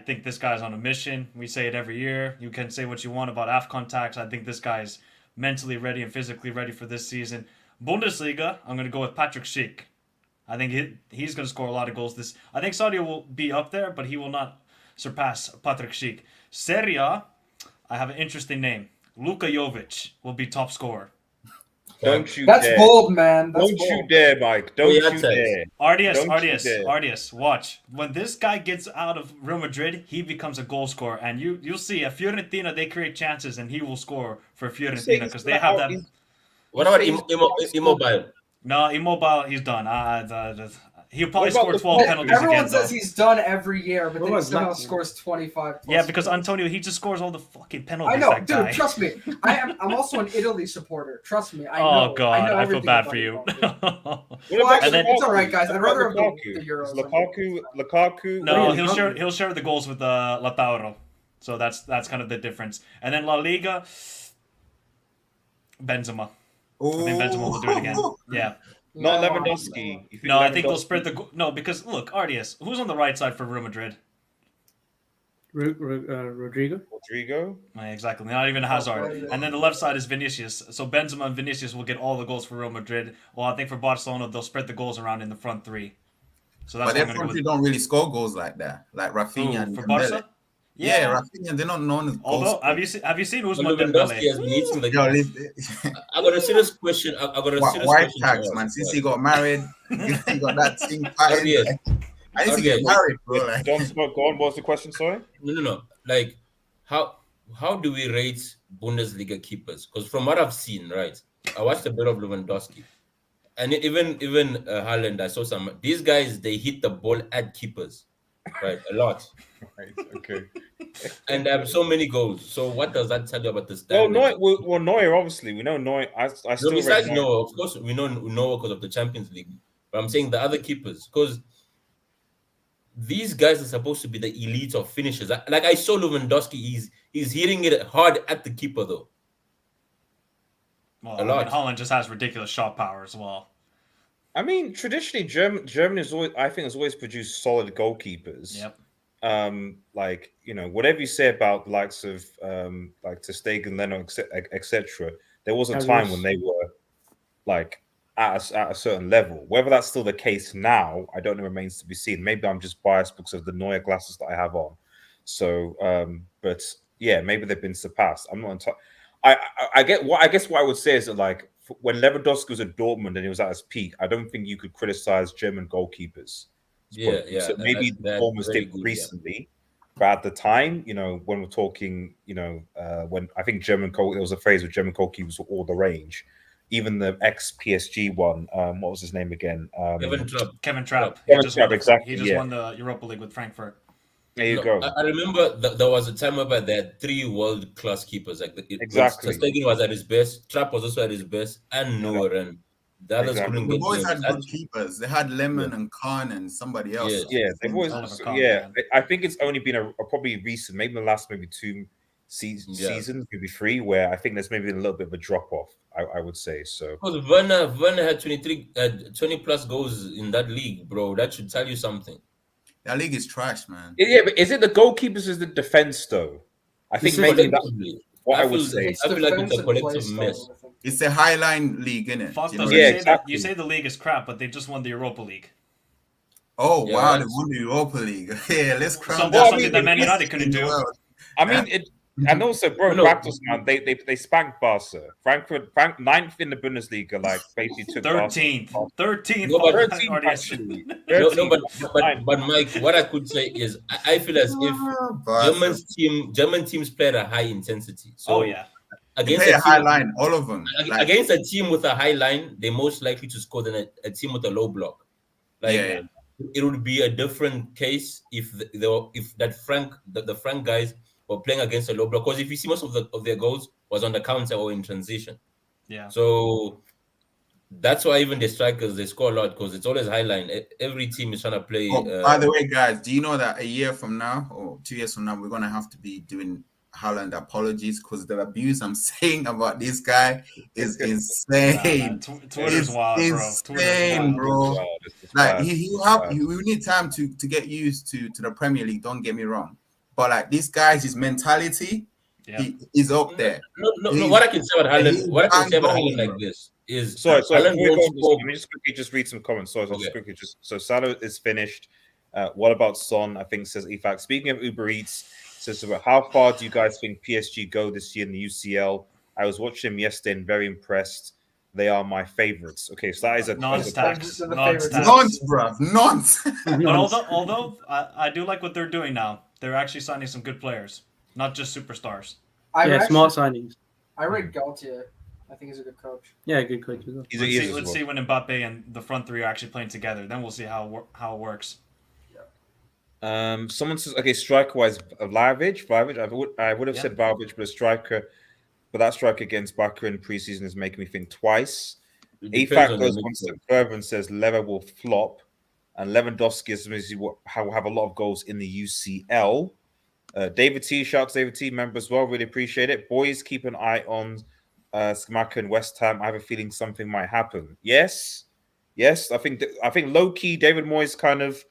think this guy's on a mission. We say it every year. You can say what you want about AFCON tax. I think this guy's mentally ready and physically ready for this season. Bundesliga, I'm going to go with Patrick Schick. I think he's going to score a lot of goals. I think Sadio will be up there, but he will not surpass Patrick Schick. Serie A, I have an interesting name. Luka Jovic will be top scorer. Don't you That's dare. bold, man. Don't you dare, Mike. Don't you dare. RDS, watch. When this guy gets out of Real Madrid, he becomes a goal scorer. And you'll see, at Fiorentina, they create chances, and he will score for Fiorentina because they have that. What about Immobile? No, Immobile, he's done. He'll probably score 12 penalties Everyone again, says though. he's done every year, but then he somehow scores 25. Yeah, because Antonio, he just scores all the fucking penalties. I know, that dude. guy. Trust me. I'm also an Italy supporter. Trust me. I know. Oh God, I feel everything bad about for you. Well, actually, it's all right, guys. I'd rather have the Euros. Lukaku. No, he'll share the goals with Lautaro. So that's kind of the difference. And then La Liga, Benzema. I think Benzema will do it again. Yeah. Not Lewandowski. No, I think they'll spread the no because look, RDS, who's on the right side for Real Madrid? Rodrigo. Exactly. Not even Hazard. And then the left side is Vinicius. So Benzema and Vinicius will get all the goals for Real Madrid. Well, I think for Barcelona they'll spread the goals around in the front 3. So that's but their front 3 don't really score goals like that, like Rafinha and for Dembele. Barca. Yeah, Rafinha, they're not known as goal Although, scorers. have you seen Usman Lewandowski Dembele? has been eating the Yo, goals. I got a serious question. I got a serious wife question tags, to man. ask. Since Right? he got married, he got that thing pattern. RDS, I need to get RDS. married, bro. Like, Don't smoke. Go on. What's the question? Sorry. No. Like, how do we rate Bundesliga keepers? Because from what I've seen, right, I watched a bit of Lewandowski, and even Haaland. I saw some. These guys, they hit the ball at keepers, right, a lot, Right. Okay. and they have so many goals. So what does that tell you about the Well, standards? Neuer, obviously, we know Neuer. I No, still rate besides Neuer. Noah, of course, we know Noah because of the Champions League. But I'm saying the other keepers, because these guys are supposed to be the elite of finishers. Like I saw Lewandowski, he's hitting it hard at the keeper though. Well, A I mean, lot. Holland just has ridiculous shot power as well. I mean, traditionally, Germany has always, I think, has always produced solid goalkeepers. Yep. Like, whatever you say about the likes of like Ter Stegen, Leno, etc. There was a time when they were like at a certain level. Whether that's still the case now, I don't know. Remains to be seen. Maybe I'm just biased because of the Neuer glasses that I have on. So, but yeah, maybe they've been surpassed. I'm not entirely. I get what I guess what I would say is that like when Lewandowski was at Dortmund and he was at his peak, I don't think you could criticize German goalkeepers. Yeah. So maybe the That's performance very did good, recently, but at the time, when we're talking, when I think there was a phrase where German goalkeepers were all the range. Even the ex PSG one, what was his name again? Kevin Trapp. Kevin Trapp. Kevin Trapp, exactly. He just won the Europa League with Frankfurt. There you No, go. I remember there was a time where they had 3 world-class keepers. Like Exactly. Ter Stegen was at his best, Trapp was also at his best, and Neuer, and the others Exactly. couldn't the get boys near. had good keepers. They had Lemon and Khan and somebody else. Yes. Yeah, they've always. Oliver So, Kahn, yeah, man. I think it's only been a probably recent, maybe the last maybe 2 seasons, maybe 3, where I think there's maybe a little bit of a drop off. I would say so. Because Werner had 20 plus goals in that league, bro. That should tell you something. That league is trash, man. Yeah, but is it the goalkeepers? Is the defense though? I think maybe that's Collectively, what I feel, would say. I feel like it's a defensive collective play style, mess. I think. It's a highline league, innit? Fuck Do you know does what I Yeah, mean? exactly. You say the league is crap, but they just won the Europa League. Oh Yeah, wow, they that's- won the Europa League. Yeah, let's crown Something that something that Man league United couldn't in the do. world. I mean, and also, bro, No. Raptors, man, they spanked Barca. Frankfurt, 9th in the Bundesliga, like basically took 13th. Barca. 13th. No, but 13th, actually. No, 13th. but Mike, what I could say is I feel as if Barca. German teams play at a high intensity. So Oh, yeah. They against play a a high team, line, all of them. Like, against a team with a high line, they're most likely to score than a team with a low block. Like yeah. it would be a different case if the Frank guys were playing against a low block. Because if you see most of their goals was on the counter or in transition. Yeah. So that's why even the strikers they score a lot because it's always high line. Every team is trying to play. Oh, by the way, guys, do you know that a year from now or 2 years from now, we're gonna have to be doing Haaland apologies because the abuse I'm saying about this guy is insane. Twitter's wild, bro. Insane, bro. Wow, this is Like bad. we need time to get used to the Premier League. Don't get me wrong, but like this guy's his mentality, he is up there. No. What I can say about Haaland, like bro. this is Sorry. Haaland Before we go won't on this, score. let me just quickly just read some comments. Sorry, Okay. just quickly. So Salah is finished. What about Son? I think says EFAC. Speaking of Uber Eats, says about how far do you guys think PSG go this year in the UCL? I was watching them yesterday and very impressed. They are my favorites. Okay, so that is a Non-stacks. They're the Non-stacks. favorites. Nonce, bro, nonce. But although I do like what they're doing now, they're actually signing some good players, not just superstars. Smart signings. I rate Galtier. I think he's a good coach. Yeah, good coach as well. Let's see when Mbappe and the front three are actually playing together. Then we'll see how it works. Someone says, okay, striker wise, Vlahovic. I would have said Vlahovic, but a striker, but that striker against Barca in preseason is making me think twice. AFAC goes one step further and says Lever will flop, and Lewandowski will have a lot of goals in the UCL. David T, shout out to David T, member as well. Really appreciate it. Boys, keep an eye on Scamacca and West Ham. I have a feeling something might happen. Yes. I think low key David Moyes kind of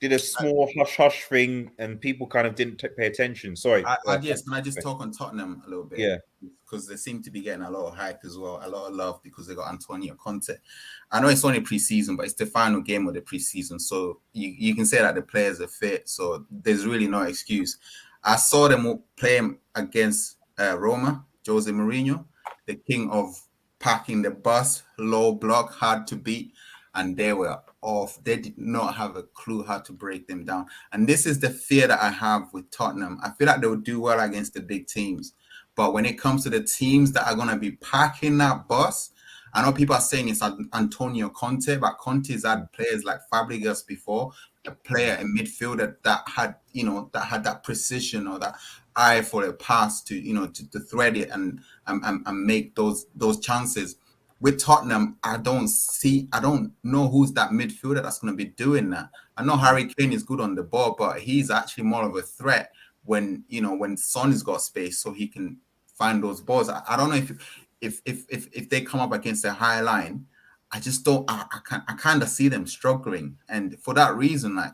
did a small hush thing, and people kind of didn't pay attention. Sorry. Yes, can I just talk on Tottenham a little bit? Yeah. Because they seem to be getting a lot of hype as well, a lot of love because they got Antonio Conte. I know it's only preseason, but it's the final game of the preseason, so you can say that the players are fit. So there's really no excuse. I saw them play against Roma, Jose Mourinho, the king of packing the bus, low block, hard to beat, and they were off. They did not have a clue how to break them down. And this is the fear that I have with Tottenham. I feel like they will do well against the big teams. But when it comes to the teams that are going to be packing that bus, I know people are saying it's Antonio Conte, but Conte's had players like Fabregas before, a player in midfield that had, that precision or that eye for a pass to thread it and make those chances. With Tottenham, I don't know who's that midfielder that's going to be doing that. I know Harry Kane is good on the ball, but he's actually more of a threat when Son has got space so he can find those balls. I don't know if they come up against a high line. I just don't. I kind of see them struggling, and for that reason, like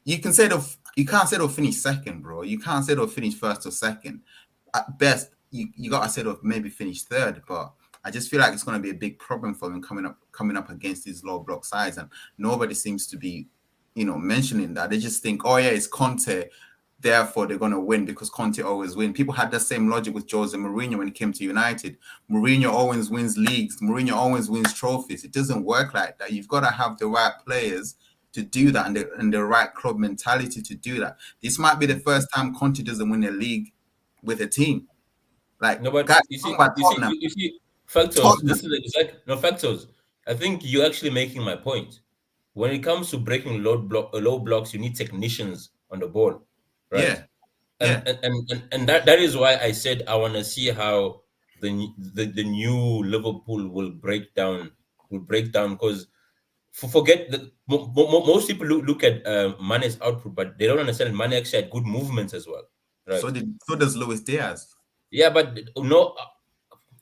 you can't say they'll finish second, bro. You can't say they'll finish first or second. At best, you gotta say they'll maybe finish third, but I just feel like it's going to be a big problem for them coming up against these low block sides, and nobody seems to be, mentioning that. They just think, oh yeah, it's Conte, therefore they're going to win because Conte always wins. People had the same logic with Jose Mourinho when he came to United. Mourinho always wins leagues. Mourinho always wins trophies. It doesn't work like that. You've got to have the right players to do that and the right club mentality to do that. This might be the first time Conte doesn't win a league with a team. Like, no, but guys, you see, Factors. This is exactly no Factors. I think you're actually making my point. When it comes to breaking low blocks, you need technicians on the ball, right? Yeah. And that is why I said I want to see how the new Liverpool will break down because forget that most people look at Mane's output, but they don't understand Mane actually had good movements as well, right? So does Luis Diaz. Yeah, but no.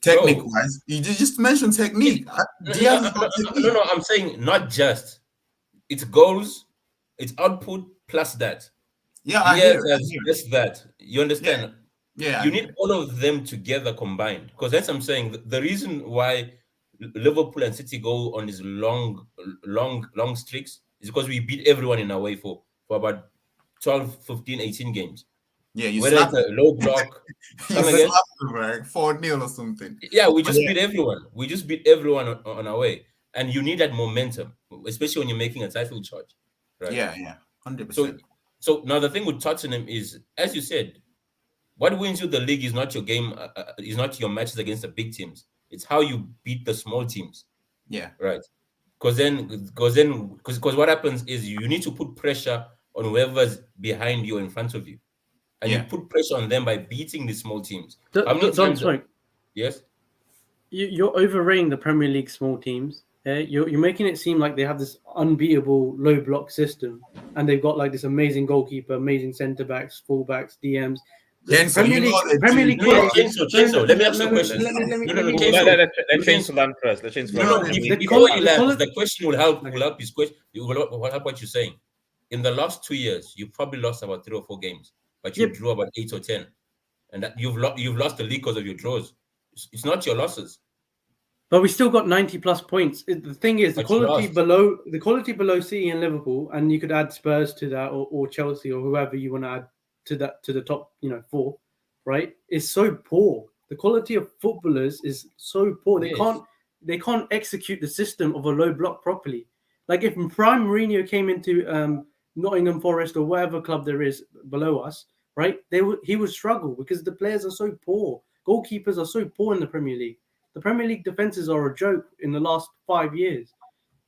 Technique wise, you just mentioned technique. No, I'm saying not just. It's goals, it's output plus that. Yeah, I hear just that. You understand? Yeah. You need all of them together combined. Because that's what I'm saying. The reason why Liverpool and City go on these long streaks is because we beat everyone in our way for about 12, 15, 18 games. Yeah, you whether it's a low block, you slapped them, right? 4-0 or something. Yeah, we just beat everyone. We just beat everyone on our way. And you need that momentum, especially when you're making a title charge. Right? Yeah, 100%. So now the thing with Tottenham is, as you said, what wins you the league is not your game, is not your matches against the big teams. It's how you beat the small teams. Yeah. Right. Because what happens is you need to put pressure on whoever's behind you or in front of you. And you put pressure on them by beating the small teams. Yes? You're overrating the Premier League small teams. You're making it seem like they have this unbeatable low block system, and they've got like this amazing goalkeeper, amazing centre backs, full backs, DMs. Premier League. Chainsaw, let me ask you a question. Let Chainsaw land first. Before he lands, the question will help his question. Will help what you're saying. In the last 2 years, you probably lost about 3 or 4 games, but you drew about 8 or 10, and that you've lost the league because of your draws. It's not your losses. But we still got 90 plus points. The thing is, the quality below City and Liverpool, and you could add Spurs to that, or Chelsea, or whoever you want to add to the top, 4, right? Is so poor. The quality of footballers is so poor. They can't execute the system of a low block properly. Like if Prime Mourinho came into Nottingham Forest or whatever club there is below us, right? He would struggle because the players are so poor. Goalkeepers are so poor in the Premier League. The Premier League defenses are a joke in the last 5 years,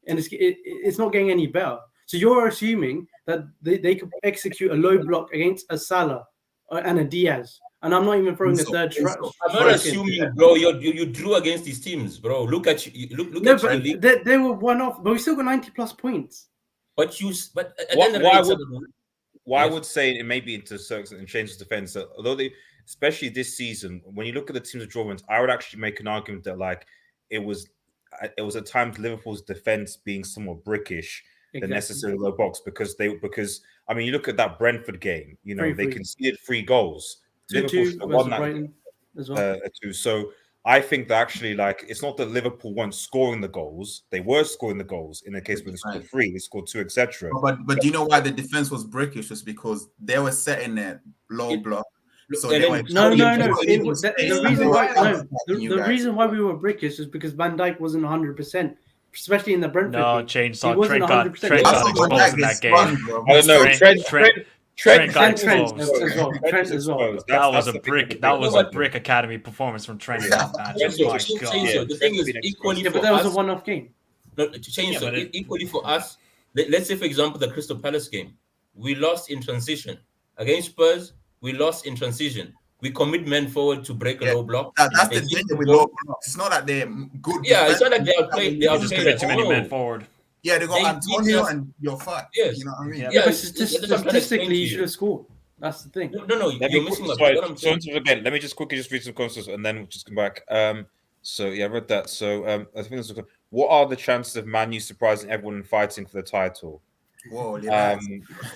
and it's not getting any better. So you're assuming that they could execute a low block against a Salah and a Diaz, and I'm not even throwing the third strike. I'm not assuming, bro. You drew against these teams, bro. Look at you. Look at your league. They were one off, but we still got 90 plus points. I would say it may be into certain and changes defense. Although especially this season, when you look at the teams of drawings, I would actually make an argument that like it was at times Liverpool's defense being somewhat brickish than necessarily low box because I mean you look at that Brentford game, they conceded 3 goals. Liverpool should have won that as well. 2. So I think that actually, like, it's not that Liverpool weren't scoring the goals; they were scoring the goals. In the case where they scored 3, they scored 2, etc. But do you know why the defense was brickish? Was because they were setting their low block. So and they then were No. the The reason why we were brickish is because Van Dijk wasn't 100%, especially in the Brentford No, game. Chainsaw. He wasn't Trent got 100%. exposed in that game. I don't know. Trent got Trent exposed. as well. Trent as well. That was That's a the brick. big That was a difference. brick academy performance from Trent in that match. Yeah, so My Chainsaw, God. the thing is, Trent's equally Yeah, for but that was a us, one-off game. no, Chainsaw, but it- equally for us. Let's say, for example, the Crystal Palace game, we lost in transition against Spurs. We lost in transition. We commit men forward to break a low block. That's They the hit danger the with ball. low blocks. It's not that they're good. Yeah, it's not like they defense. outplayed. They You You just outplayed commit us. too many No. men forward. Yeah, they got They beat Antonio us. and you're fucked. Yes. You know what I mean? Yeah. Yeah, but that's what I'm trying to explain statistically, to you should have scored. That's the thing. No, Let you're me missing quickly, what I'm saying. again. Let me just quickly read some concepts and then we'll just come back. So yeah, I read that. So I think this is, what are the chances of Man U surprising everyone and fighting for the title? Whoa, yeah.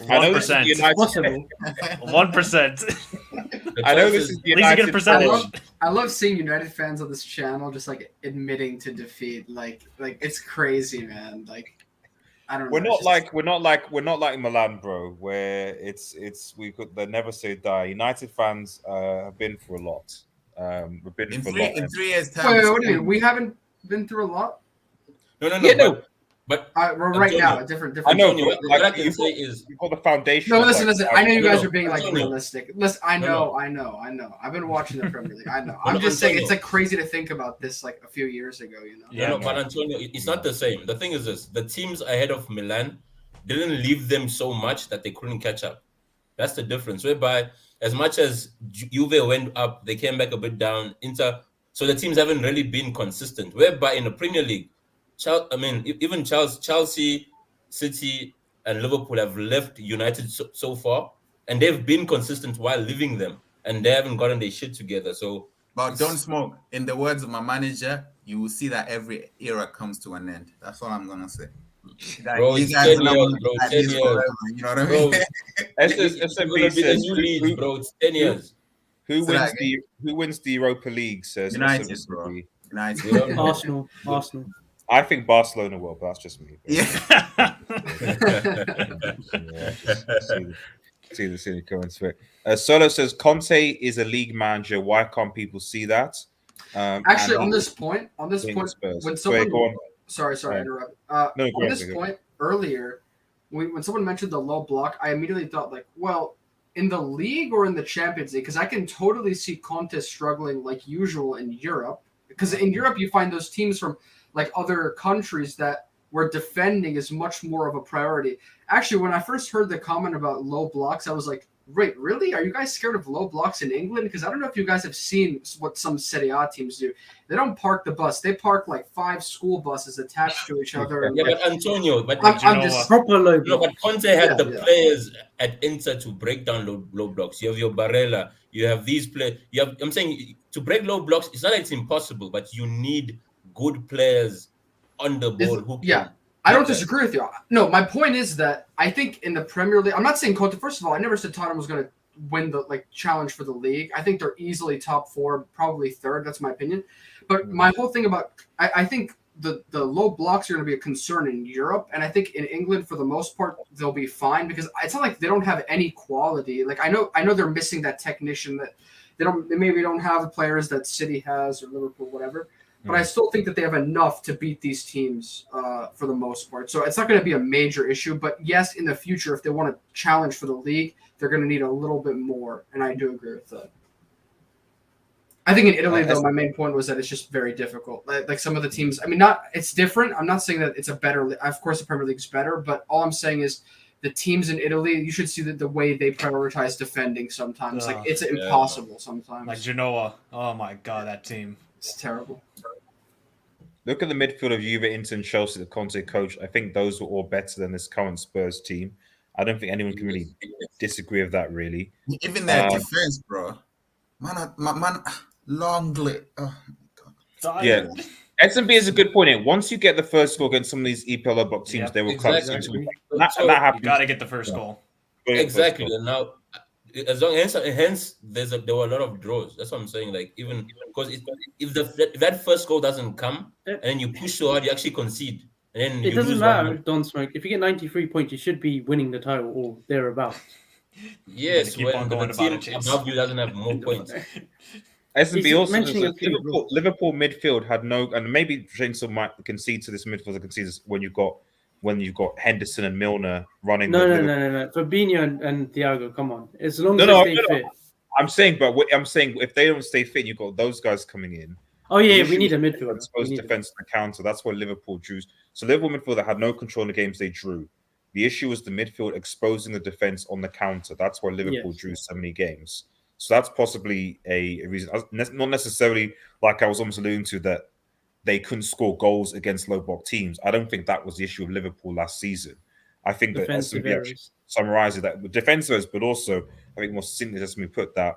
I know this is the 1%. United. Possible. 1%. I know this is the At least you get a United. percentage. I love seeing United fans on this channel just like admitting to defeat. Like it's crazy, man. Like I don't know. We're not it's just- like Milan, bro. Where we could they never say die. United fans have been through a lot. We've been In through three a lot. in 3 years' time. Wait, what do you mean? We haven't been through a lot. No. Yeah, no. But Right now, Antonio, different. I know, Antonio, but, what I like, can say is, You've got the foundation. No, of, listen. I know you guys no, are being like Antonio. realistic. Listen, I No, know. I've been watching the Premier League. I know. No, I'm just saying Antonio. it's like crazy to think about this like a few years ago. You know. Yeah, no, man. but Antonio, it's not the same. The thing is this: the teams ahead of Milan didn't leave them so much that they couldn't catch up. That's the difference. Whereby, as much as Juve went up, they came back a bit down. So the teams haven't really been consistent. Whereby in the Premier League, even Chelsea, City, and Liverpool have left United so far, and they've been consistent while leaving them, and they haven't gotten their shit together. So, But don't smoke. In the words of my manager, you will see that every era comes to an end. That's all I'm gonna say. That bro, you it's guys 10 are not years, gonna bro. be like 10 this years, forever, you know what I bro. mean? It's gonna be the new Leeds, bro. It's 10 years. Who So wins that- who wins the Europa League? Says United, SMC. bro. United. We don't know. Arsenal. I think Barcelona will, but that's just me. Yeah. See the comments for it. Solo says Conte is a league manager. Why can't people see that? Actually, and on he this point, Spurs. when Sorry, someone go on. sorry, I Right. interrupt. No, go On on, this go on. point earlier, when someone mentioned the low block, I immediately thought like, well, in the league or in the Champions League, because I can totally see Conte struggling like usual in Europe. Because in Europe, you find those teams from like other countries that where defending is much more of a priority. Actually, when I first heard the comment about low blocks, I was like, wait, really? Are you guys scared of low blocks in England? Because I don't know if you guys have seen what some Serie A teams do. They don't park the bus. They park like 5 school buses attached to each other. And Yeah, like, but Antonio, I'm just Proper low no, block. but Conte had Yeah, the yeah. players at Inter to break down low blocks. You have your Barella, you have these players. I'm saying to break low blocks, it's not like it's impossible, but you need good players on the ball who can. Yeah. I don't Okay. disagree with you. No, my point is that I think in the Premier League, I'm not saying Conte. First of all, I never said Tottenham was going to win the challenge for the league. I think they're easily top 4, probably third. That's my opinion. But my whole thing about I think the low blocks are going to be a concern in Europe, and I think in England for the most part they'll be fine because it's not like they don't have any quality. Like I know they're missing that technician that they maybe don't have players that City has or Liverpool, whatever. But I still think that they have enough to beat these teams for the most part. So it's not going to be a major issue. But yes, in the future, if they want to challenge for the league, they're going to need a little bit more. And I do agree with that. I think in Italy, though, my main point was that it's just very difficult. Like some of the teams, I mean, it's different. I'm not saying that it's a better. Of course, the Premier League's better. But all I'm saying is the teams in Italy, you should see the way they prioritize defending sometimes. Like it's impossible sometimes. Like Genoa. Oh my God, that team. It's terrible. Look at the midfield of Juve, Inter, and Chelsea, the Conte coach. I think those were all better than this current Spurs team. I don't think anyone can really disagree with that, really. Even their defense, bro. Man, Longley. Oh my God. Yeah. S&B is a good point here. Once you get the first score against some of these EPL low block teams, Yep. they will Exactly. come. That So happens. You got to get the first goal. Exactly. And now, as long hence there were a lot of draws. That's what I'm saying. Like even because if that first goal doesn't come and then you push so hard, you actually concede, and then It you doesn't lose matter, 1-0. Don Smoke. If you get 93 points, you should be winning the title or thereabouts. Yes, keep on when the going about team it, Chase. above you doesn't have more points. S&B He's also mentioning a few Liverpool midfield had no, and maybe Chainsaw might concede to this midfield. Concede this when you've got Henderson and Milner running. No. Fabinho and Thiago, come on. As long as No, they stay fit. I'm saying if they don't stay fit, you've got those guys coming in. Oh yeah, The we issue need a is midfielder. exposed defense to the counter. That's why Liverpool drew. So Liverpool midfield that had no control in the games they drew. The issue was the midfield exposing the defense on the counter. That's why Liverpool drew so many games. So that's possibly a reason. Not necessarily like I was almost alluding to that they couldn't score goals against low block teams. I don't think that was the issue of Liverpool last season. I think that Defensive S&B actually summarizes that with defensives, but also I think more succinctly as we put that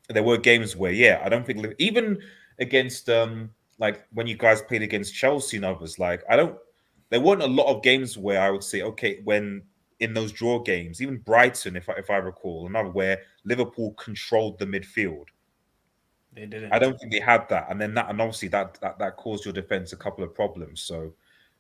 there were games where I don't think even against like when you guys played against Chelsea and others, like there weren't a lot of games where I would say when in those draw games, even Brighton, if I recall, another where Liverpool controlled the midfield. They didn't. I don't think they had that, and obviously that caused your defense a couple of problems. So,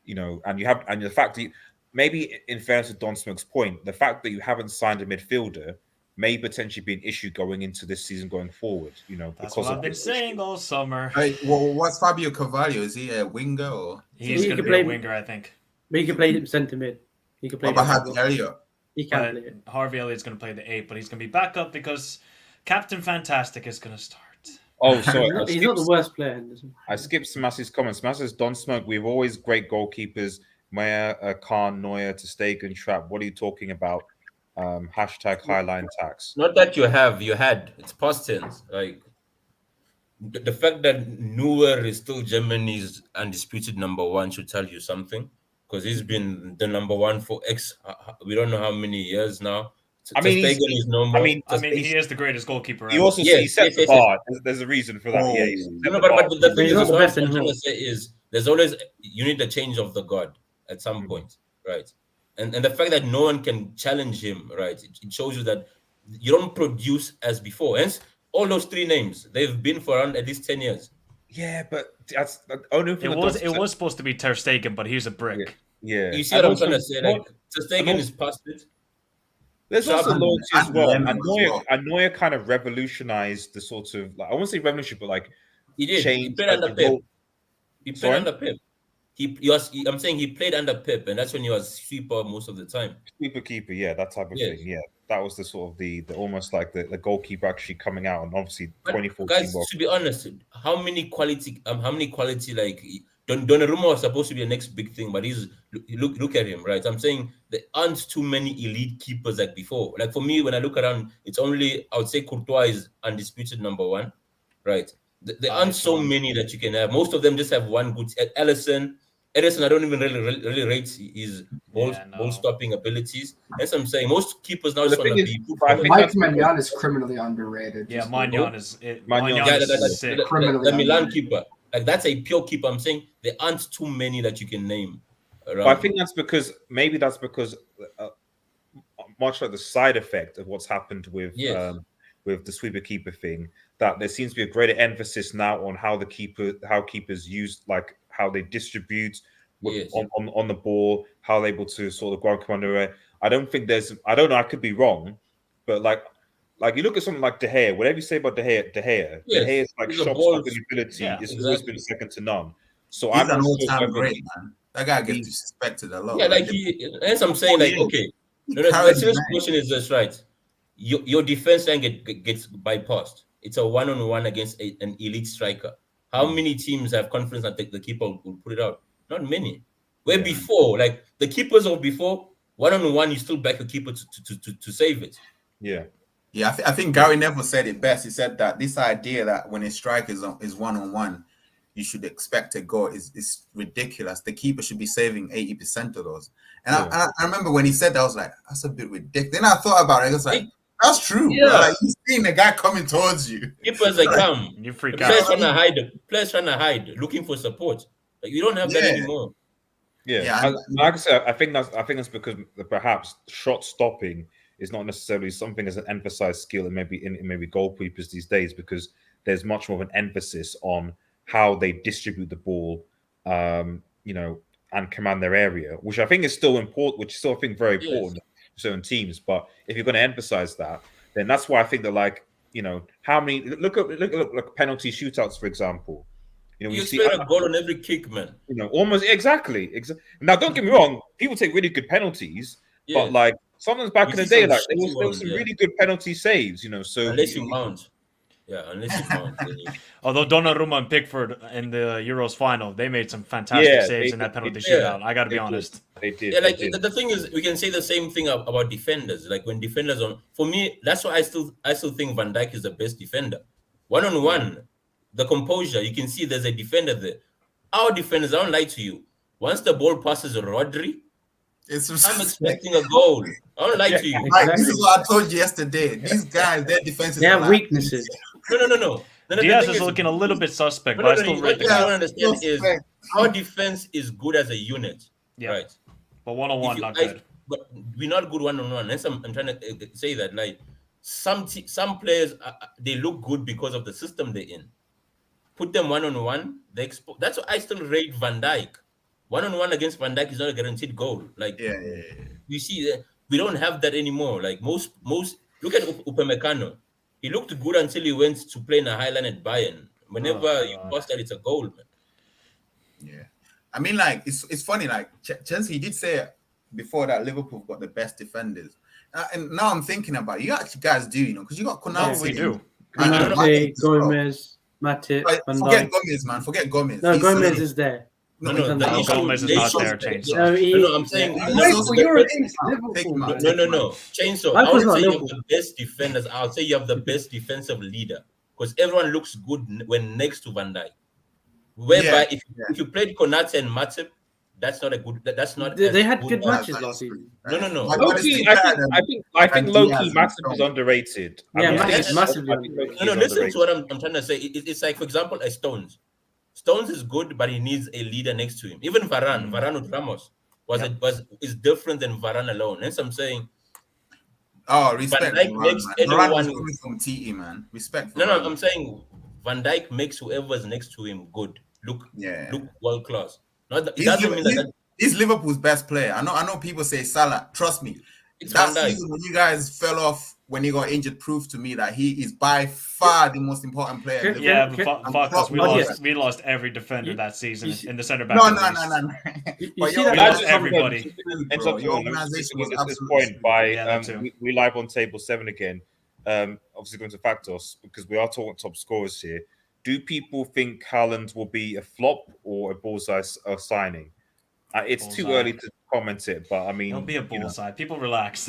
and the fact that maybe in fairness to Don Smoke's point, the fact that you haven't signed a midfielder may potentially be an issue going into this season going forward. That's what I've been saying all summer. Well, what's Fabio Carvalho? Is he a winger or? He's going to be a winger, I think. But he can play him centre mid. He can play. What about Harvey Elliott? He can play it. Harvey Elliott's going to play the 8, but he's going to be back up because Captain Fantastic is going to start. Oh, sorry. He's not the worst player. I skipped Smassi's comments. Smass says, Don Smoke, we have always great goalkeepers. Meyer, Khan, Neuer, to Stegen, Trap. What are you talking about? Hashtag Highline Tax. Not that you had. It's past tense. Like the fact that Neuer is still Germany's undisputed number one should tell you something, because he's been the number one for we don't know how many years now. I mean, he is the greatest goalkeeper. He also he set the bar. There's a reason for that. But the thing is, what I'm trying to say is, there's always you need a change of the guard at some point, right? And the fact that no one can challenge him, right? It shows you that you don't produce as before. Hence, all those 3 names, they've been for around at least 10 years. Yeah, but that's only it was supposed to be Ter Stegen, but he's a brick. Yeah. You see what I'm trying to say? Like, Ter Stegen is past it. There's also loyalty as well. And Neuer kind of revolutionized the sort of, like, I won't say revolution, but like he did. He played under Pep. I'm saying he played under Pep, and that's when he was sweeper most of the time. Sweeper keeper, yeah, that type of thing. Yeah, that was the sort of the almost like the goalkeeper actually coming out, and obviously 2014. Guys, to be honest, how many quality like Donnarumma was supposed to be the next big thing, but he's look at him, right? I'm saying there aren't too many elite keepers like before. Like for me, when I look around, it's only, I would say Courtois is undisputed number one, right? There aren't so many that you can have. Most of them just have one good. Ederson, I don't even really rate his ball stopping abilities. That's what I'm saying. Most keepers now just want to be. Mike Maignan is criminally underrated. Yeah, Maignan is sick. The Milan keeper. Like, that's a pure keeper. I'm saying there aren't too many that you can name around. But I think that's because much like the side effect of what's happened with the sweeper keeper thing, that there seems to be a greater emphasis now on how keepers use, like how they distribute on the ball, how they're able to sort of go and come under it. I don't know, I could be wrong, but like you look at something like De Gea, whatever you say about De Gea's like shot stopping ability is always been second to none. So he's an all-time great, man. That guy gets disrespected a lot. Yeah, like as I'm saying, like, okay. The serious question is this, right? Your defense line gets bypassed. It's a one-on-one against an elite striker. How many teams have confidence that the keeper will put it out? Not many. Before, like the keepers of before, one-on-one, you still back the keeper to save it. Yeah. Yeah, I think Gary Neville said it best. He said that this idea that when a striker is one-on-one, you should expect a goal is ridiculous. The keeper should be saving 80% of those. And I remember when he said that, I was like, that's a bit ridiculous. Then I thought about it. I was like, that's true. Yeah. Bro. Like, you're seeing the guy coming towards you. Keepers come. You freak out. Players trying to hide, looking for support. Like, you don't have that anymore. Yeah. Like I said, I think that's because perhaps shot stopping is not necessarily something as an emphasized skill in maybe goalkeepers these days, because there's much more of an emphasis on how they distribute the ball, and command their area, which I think is still important, which is still, I think, very important to certain teams. But if you're going to emphasize that, then that's why I think that, like, how many look at penalty shootouts, for example. We You see expect a goal on every kick, man. almost exactly. Now, don't get me wrong, people take really good penalties, but Yes. like sometimes back You in the see day, some like there shitty was ones, some yeah. really good penalty saves. So Unless you mount. Yeah, unless you mount. Then you... Although Donnarumma and Pickford in the Euros final, they made some fantastic saves in that penalty shootout. I got to be honest. They did. Yeah, like they did. the thing is, we can say the same thing about defenders. Like when defenders for me, that's why I still think Van Dijk is the best defender. 1-on-1, the composure, you can see there's a defender there. Our defenders, I don't lie to you. Once the ball passes Rodri, I'm expecting a goal. I don't lie to you. Right, this is what I told you yesterday. These guys, their defenses, They have weaknesses. No. Diaz is looking a little bit suspect, but I still what rate you the guy. don't understand is our defense is good as a unit, right? But 1-on-1, not good. But we're not good 1-on-1. That's I'm trying to say that, like, some players they look good because of the system they're in. Put them 1-on-1, that's why I still rate Van Dijk. 1-on-1 against Van Dijk is not a guaranteed goal. Like, you see, we don't have that anymore. Like most. Look at Upamecano. He looked good until he went to play in a highline at Bayern. Whenever you pass that, it's a goal, man. Yeah, I mean, like it's funny. Like Chelsea did say before that Liverpool got the best defenders, and now I'm thinking about it. You actually guys do, because you got Konate. We do. Konate, Gomez, Matip, Van Forget Dijk. Gomez, man. Forget Gomez. No, Gomez is there. No, Gomez is not there, Chainsaw. No, I'm saying You're against Liverpool, man. No. Chainsaw. I would say you have the best defenders. I'll say you have the best defensive leader, because everyone looks good when next to Van Dijk. Whereby if you played Konate and Matip, that's not a good. That's not. They had good matches last season. No. Low-key, I think low-key Matip is underrated. Yeah, Matip massively. No. Listen to what I'm trying to say. It's like, for example, a Stones. Stones is good, but he needs a leader next to him. Even Varane with Ramos is different than Varane alone. That's what I'm saying. Oh, respect. Van Dijk makes anyone coming from TE, man. Respect. No, I'm saying Van Dijk makes whoever's next to him good. Look world class. It doesn't mean that he's Liverpool's best player. I know people say Salah. Trust me. It's That Van Dijk. season when you guys fell off when he got injured proved to me that he is by far the most important player. in Yeah, Liverpool. but fuck us. We lost every defender that season in the center back. No. You see your that- Everybody. Ends bro, up your on organization was this absolutely point by that too. we live on table 7 again. Obviously going to Factos, because we are talking top scorers here. Do people think Haaland will be a flop or a bullseye signing? It's too Bullseye. early to comment it, but I mean, It'll be a bullseye. People relax.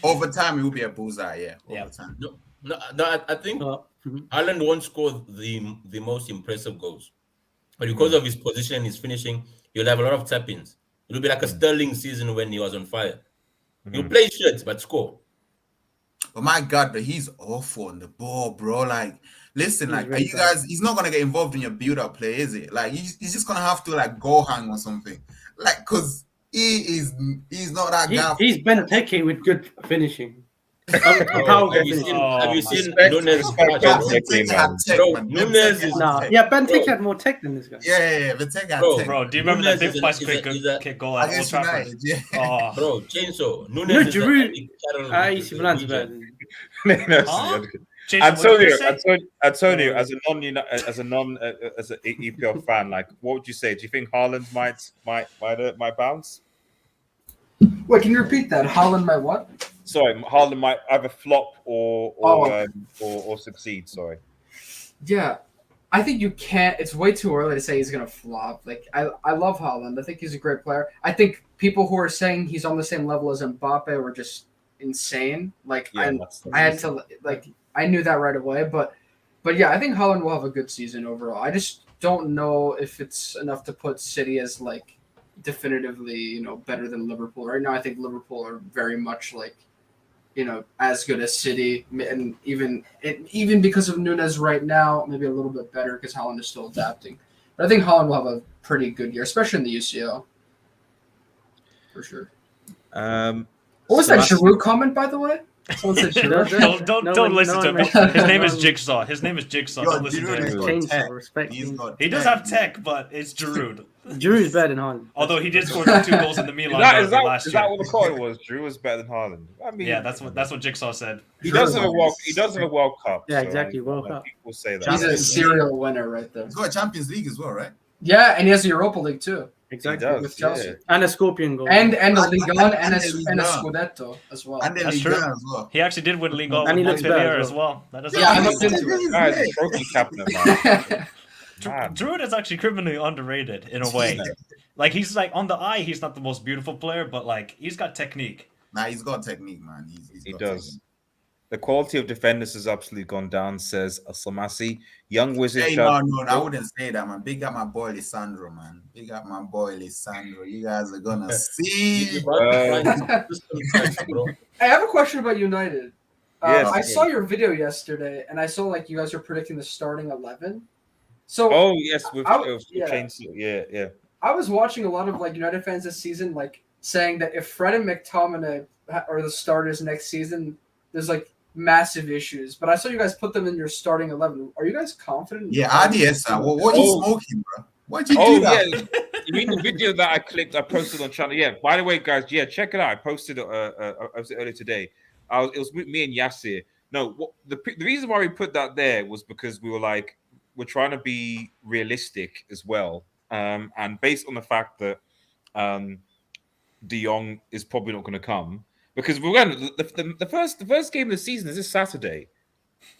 Over time, it will be a bullseye. Over time. No, I think Haaland won't score the most impressive goals, but because of his position and his finishing, he'll have a lot of tap-ins. It'll be like a Sterling season when he was on fire. He'll play shit but score. But my God, but he's awful on the ball, bro. Like, listen, He's like, are really you guys? He's not gonna get involved in your build-up play, is it? Like, he's just gonna have to like go hang or something, like, cause he's not that guy. He's Benteke with good finishing. Have you seen Nunes? Nunes is Benteke had more tech than this guy. Yeah, Benteke had Bro, tech. Bro, do you remember that Nunes big flash kick goal at Old Against Trafford? United, yeah. Oh, Bro, Chainsaw. Nunes is Giroud. the Antonio, as a EPL fan, like, what would you say? Do you think Haaland might bounce? Wait, can you repeat that? Haaland might what? Sorry, Haaland might either flop or succeed. Sorry. Yeah, I think you can't. It's way too early to say he's gonna flop. Like I love Haaland. I think he's a great player. I think people who are saying he's on the same level as Mbappe were just insane. Like I had to like I knew that right away. But yeah, I think Haaland will have a good season overall. I just don't know if it's enough to put City as like definitively better than Liverpool right now. I think Liverpool are very much like as good as City, and even because of Nunes right now, maybe a little bit better because Haaland is still adapting. But I think Haaland will have a pretty good year, especially in the UCL, for sure. What was that Sebastian- Giroud comment, by the way? Someone said Giroud. Don't listen to him. mentioned His that. name No is one- Jigsaw. His name is Jigsaw. Yo, Don't listen to Giroud him. has got Chainsaw, tech. respect He's him. got He does tech, have tech, but it's Giroud. Giroud's better than Haaland. Although he did That's- score 2 goals in the Milan Is derby last that year. what the call was? Drew was better than Haaland. I mean, Yeah, that's what Jigsaw said. he does have a Giroud World. is- He does have a World Cup. Yeah, so, exactly, World like, Cup. People say that. He's a Champions serial winner right there. He's got a Champions League as well, right? Yeah, and he has the Europa League too, He Exactly. does. with Chelsea. Yeah. And a Scorpion goal. and a Ligue 1 and and a the Ligue 1. Scudetto as well. And then That's Ligue true. 1 as well. He actually did win League with And he looks Montpellier better as as well. That is Yeah, I he's looked into it. Guys, he's trophy captain, man. Man. Giroud is actually criminally underrated in a way. Like he's like on the eye, he's not the most beautiful player, but like he's got technique. Nah, he's got technique, man. He got does. technique. The quality of defenders has absolutely gone down, says Aslamasi. Young Wizard. Hey, no, I wouldn't say that, man. Big up my boy Lisandro, man. Big up my boy Lisandro. You guys are gonna see. I have a question about United. Yes. I saw your video yesterday, and I saw like you guys were predicting the starting 11. So Oh yes, with yeah. Chainsaw. Yeah. I was watching a lot of like United fans this season, like saying that if Fred and McTominay are the starters next season, there's like massive issues. But I saw you guys put them in your starting 11. Are you guys confident? Yeah, RDS. What you Oh. smoking, bro? Why'd you Oh do that? yeah. You mean the video that I clicked? I posted on channel. Yeah. By the way, guys. Yeah, check it out. I posted it earlier today. It was with me and Yasir. No, the reason why we put that there was because we were like, we're trying to be realistic as well, and based on the fact that De Jong is probably not going to come, because we're going the first game of the season is this Saturday.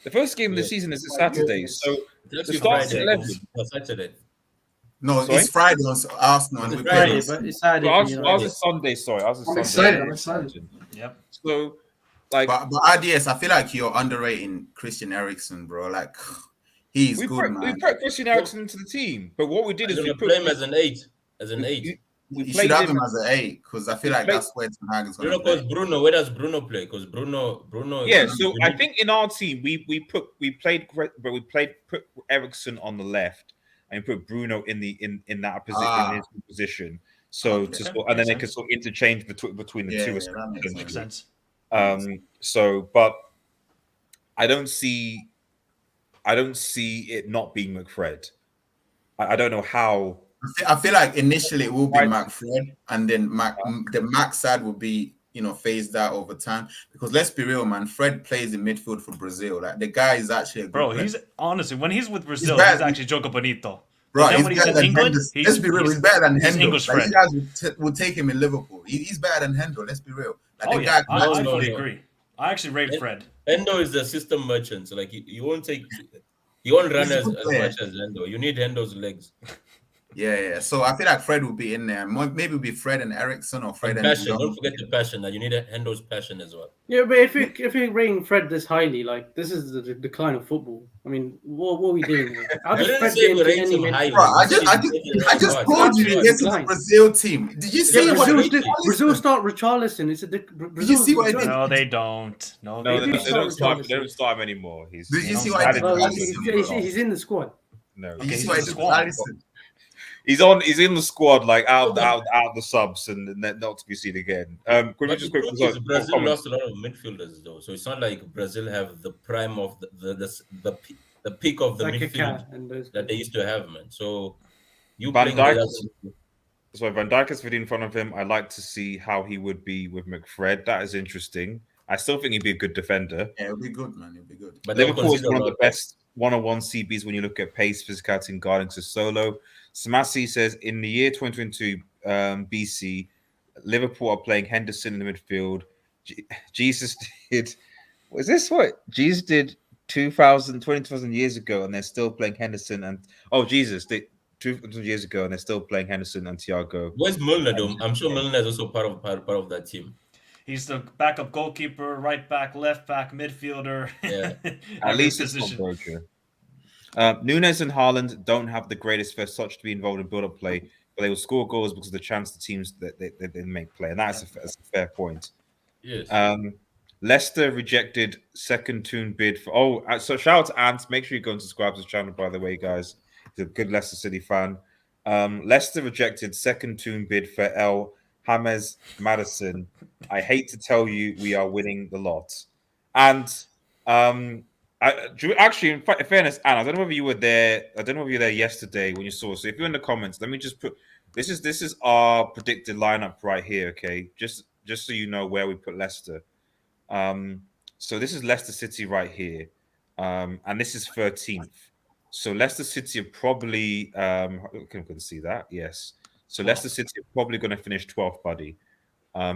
The first game of the season is this Saturday. So It's the actually start Friday, 11. or Saturday. No, Sorry? it's Friday on Arsenal. And It's we Friday, play. but it's Saturday. Ours for ours United. is Sunday. Sorry, ours is I'm Sunday. excited. Yep. So, like, But RDS, I feel like you're underrating Christian Eriksen, bro. Like, he's we good, put man. Christian Eriksen into the team, but what we did is You're we gonna put play him as an 8. As an 8. we You played should have him. him as an 8 because I feel like played- that's where Ten Hag is going Bruno, to play. because Bruno, where does Bruno play? Because Bruno. Yeah, is- so you I need- think in our team we put Ericsson on the left and put Bruno in that position in his position. So Okay. and then they could sort of interchange between the Yeah, two. yeah, that makes Makes sense. sense. So, but I don't see it not being McFred. I don't know how. I feel like initially it will be Right. McFred, and then the Mac side will be phased out over time. Because let's be real, man, Fred plays in midfield for Brazil. Like the guy is actually a good Bro, player. he's honestly when he's with Brazil, bad. he's actually Jogo Bonito. Bro, But then he's when he's better in than England, Henderson. he's- Let's be real, he's better than he's Hendo. English Like, Fred. you guys would take him in Liverpool. He's better than Hendo. Let's be real. Like Oh the yeah, guy. I No, fully no. agree. I actually rate Fred. Endo is the system merchant. So like you won't take. He won't run He's a as good player. much as Endo. You need Endo's legs. Yeah. So I feel like Fred will be in there. Maybe it'll be Fred and Ericsson or Fred And and passion. Young. Don't forget the passion. That you need Endo's passion as well. Yeah, but if you're rating Fred this highly, like this is the decline of football. I mean, what are we doing here? How I does didn't Fred say get we into rate any him mid- highly. Bro, I just told you to get to the Decline. Brazil team. Did you see Yeah, what Brazil start Richarlison. It's a you see what he did? No, they don't. No, No, they they don't. don't start. They don't start him anymore. He's. Did you he's see not what I added did? Well, to Alisson, the team. he's in the squad. No, Did you Okay, see what he he's did in with the squad. Alisson? he's in the squad, like out the subs, and not to be seen again. Could you But just the quick truth is Brazil comment? lost a lot of midfielders though, so it's not like Brazil have the prime of the peak of the Like a midfield cat and those. that they used to have, man. So you Van playing Dijk with is- So Van Dijk is in front of him. I'd like to see how he would be with McFred. That is interesting. I still think he'd be a good defender. Yeah, it'll be good, man. It'll be good. but they'll Liverpool is concede a one of the lot. best one-on-one CBs when you look at pace, physicality, and guarding to solo. Smasi says in the year 2022 BC, Liverpool are playing Henderson in the midfield. Jesus did. Was this what Jesus did 20,000 years ago, and they're still playing Henderson and Jesus did 2,000 years ago, and they're still playing Henderson and Thiago. Where's Milner though? I'm sure Milner is also part of that team. He's the backup goalkeeper, right back, left back, midfielder. Yeah. At Every least it's not position. Broja. Nunes and Haaland don't have the greatest first touch to be involved in build-up play, but they will score goals because of the chance the teams that they make play, and that's a fair point. Yes. Leicester rejected second tune bid for. So shout out to Ant. Make sure you go and subscribe to the channel, by the way, guys. He's a good Leicester City fan. Leicester rejected second tune bid for El James Madison. I hate to tell you, we are winning the lot. And actually, in fairness, Anne, I don't know whether you were there. I don't know if you were there yesterday when you saw. So if you're in the comments, let me just put this is our predicted lineup right here. Okay, just so you know where we put Leicester. So this is Leicester City right here, and this is 13th. So Leicester City are probably can see that, yes. So Leicester City are probably going to finish 12th, buddy.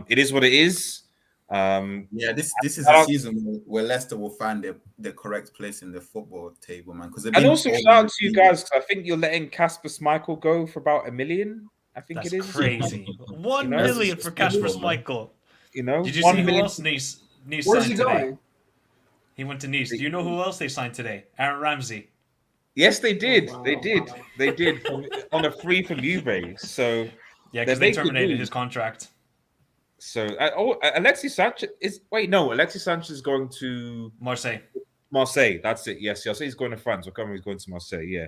It is what it is. Yeah, this is a season where Leicester will find the correct place in the football table, man. Because and also shout out to you guys, because I think you're letting Casper Schmeichel go for about $1 million. I think That's it is crazy. 1 You know? million for Kasper That's Schmeichel. You know, Did you 1 see who million. else Nice Where's signed he today? going? He went to Nice. Do you know who else they signed today? Aaron Ramsey. Yes, they did. wow. They did. They did on a free from Juve. So Yeah, because they terminated his contract. So Alexis Sanchez is Alexis Sanchez is going to Marseille. That's it. Yes, I say he's going to France. Or he's going to Marseille. Yeah.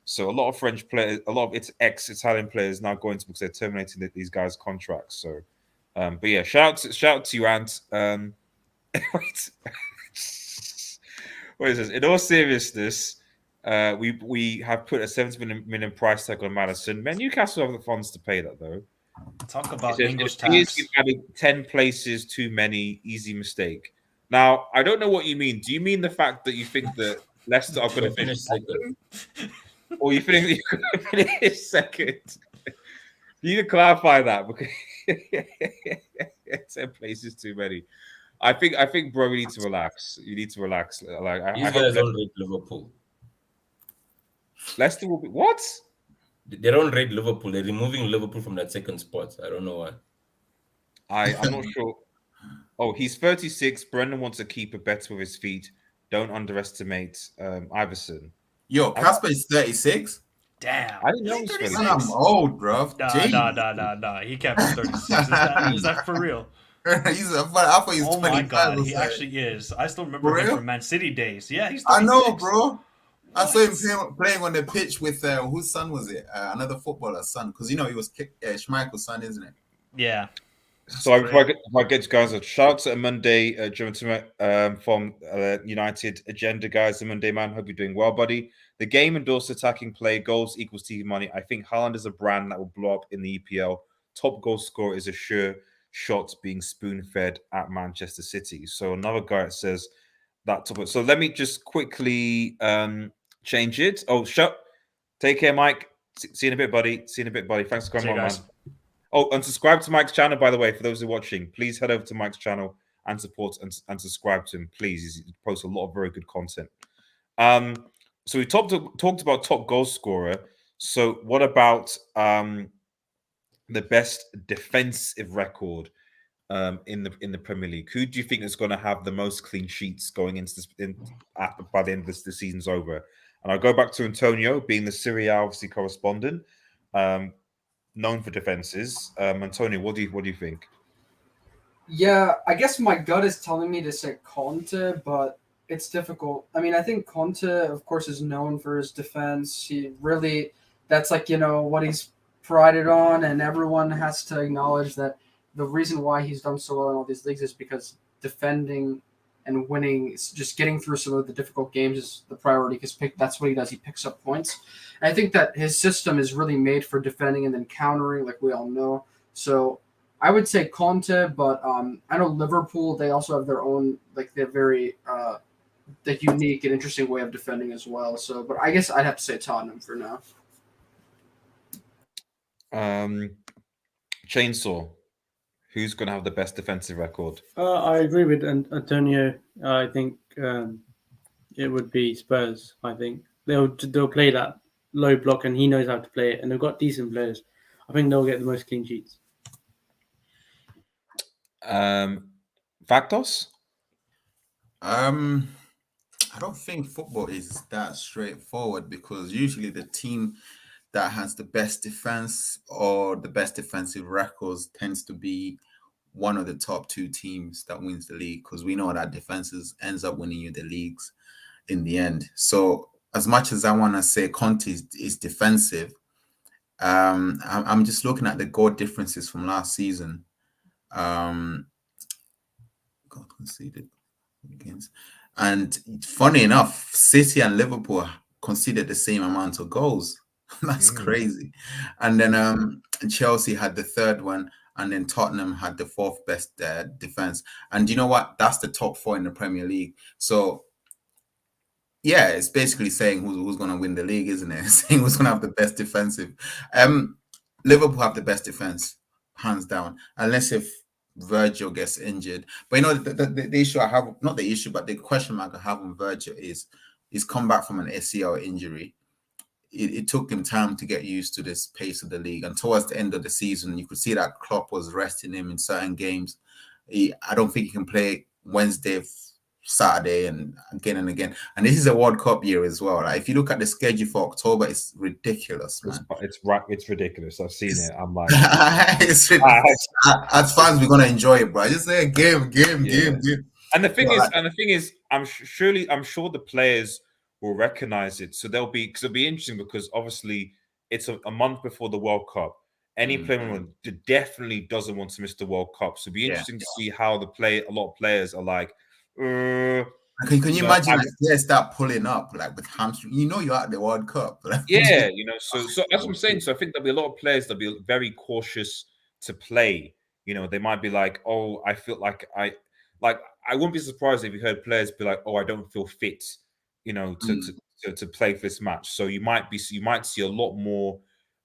So a lot of French players, a lot of its ex-Italian players now going to because they're terminating these guys' contracts. So, but yeah, shout out to you, Ant. Wait. What is this? In all seriousness, we have put a 70 million price tag on Madison. Man, Newcastle have the funds to pay that though. Talk about It English appears tax. you've added 10 places too many, easy mistake. Now, I don't know what you mean. Do you mean the fact that you think that Leicester are going to finish second? Or you think you're going to finish second? You can clarify that because 10 places too many. I think, bro, we need to relax. You need to relax. Like These guys don't rate Liverpool. Leicester will be what? They don't rate Liverpool. They're removing Liverpool from that second spot. I don't know why. I'm not sure. Oh, he's 36. Brendan wants to keep a better with his feet. Don't underestimate Iverson. Yo, Casper is 36. Damn. I didn't know he was 36. Man, I'm old, bro. Nah. He can't be 36. Is that for real? I thought he's 25. Oh my god, he or actually is. I still remember him real? from Man City days. Yeah, he's 36. I know, bro. I saw him playing on the pitch with whose son was it? Another footballer's son, because he was Schmeichel's son, isn't it? Yeah. So before I get to guys, a shout out to a Monday from United Agenda, guys. The Monday man, hope you're doing well, buddy. The game endorsed attacking play, goals equals TV money. I think Haaland is a brand that will blow up in the EPL. Top goal scorer is a sure shot being spoon-fed at Manchester City. So another guy that says that topic. So let me just quickly change it. Oh, take care, Mike. See you in a bit, buddy. Thanks for coming on, guys. man. Oh, and subscribe to Mike's channel, by the way, for those who are watching. Please head over to Mike's channel and support and subscribe to him, please. He posts a lot of very good content. So we talked about top goal scorer. So what about the best defensive record in the Premier League? Who do you think is going to have the most clean sheets going into by the end of the season's over? And I'll go back to Antonio, being the Serie A obviously correspondent, known for defenses. Antonio, what do you think? Yeah, I guess my gut is telling me to say Conte, but it's difficult. I mean, I think Conte, of course, is known for his defense. He really, that's like, what he's prided on, and everyone has to acknowledge that the reason why he's done so well in all these leagues is because defending and winning, just getting through some of the difficult games is the priority, because that's what he does. He picks up points. And I think that his system is really made for defending and then countering, like we all know. So I would say Conte, but I know Liverpool, they also have their own, like they're very the unique and interesting way of defending as well. So, but I guess I'd have to say Tottenham for now. Chainsaw, who's going to have the best defensive record? I agree with Antonio. I think it would be Spurs. I think they'll play that low block, and he knows how to play it, and they've got decent players. I think they'll get the most clean sheets. Factos? I don't think football is that straightforward, because usually the team that has the best defense or the best defensive records tends to be one of the top two teams that wins the league, because we know that defenses ends up winning you the leagues in the end. So as much as I want to say Conte is defensive, I'm just looking at the goal differences from last season. God conceded against, and funny enough, City and Liverpool conceded the same amount of goals. That's crazy. And then Chelsea had the third one, and then Tottenham had the fourth best defense. And you know what? That's the top four in the Premier League. So yeah, it's basically saying who's going to win the league, isn't it? Saying who's going to have the best defensive. Liverpool have the best defense, hands down, unless if Virgil gets injured. But you know, the issue I have, not the issue, but the question mark I have on Virgil is he's come back from an ACL injury. It took him time to get used to this pace of the league. And towards the end of the season, you could see that Klopp was resting him in certain games. I don't think he can play Wednesday, Saturday, and again. And this is a World Cup year as well. Like, if you look at the schedule for October, it's ridiculous, man. It's ridiculous. I've seen it. I'm like, it's ridiculous. As fans, we're gonna enjoy it, bro. Just say game. And the thing is, I'm sure the players will recognize it. So because it'll be interesting because obviously it's a month before the World Cup. Any player definitely doesn't want to miss the World Cup. So it'll be interesting to see how a lot of players are like. Can you imagine they start pulling up like with hamstring? You know you're at the World Cup. Yeah, so that's what I'm saying. So I think there'll be a lot of players that'll be very cautious to play. They might be like, oh, I feel like I wouldn't be surprised if you heard players be like, oh, I don't feel fit, to play for this match. So you might see a lot more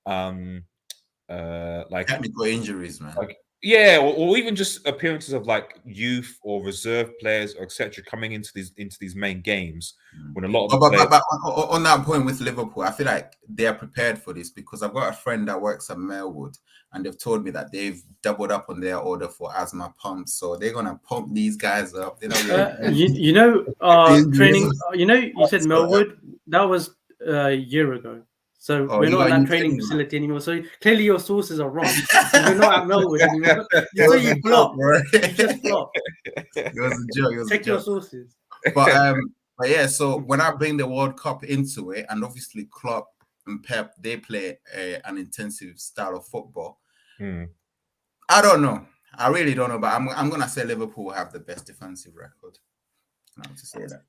like technical injuries, man. Yeah, or even just appearances of like youth or reserve players or etc. coming into these main games when a lot of but on that point with Liverpool, I feel like they're prepared for this because I've got a friend that works at Melwood and they've told me that they've doubled up on their order for asthma pumps, so they're gonna pump these guys up. Training. You said Melwood. That was a year ago. So we're not in that training facility anymore. So clearly your sources are wrong. We're not at Melwood anymore. You flop. You just flop. It was a joke. Check your sources. But yeah, so when I bring the World Cup into it, and obviously Klopp and Pep, they play an intensive style of football. I don't know. I really don't know, but I'm gonna say Liverpool will have the best defensive record. I have to say that.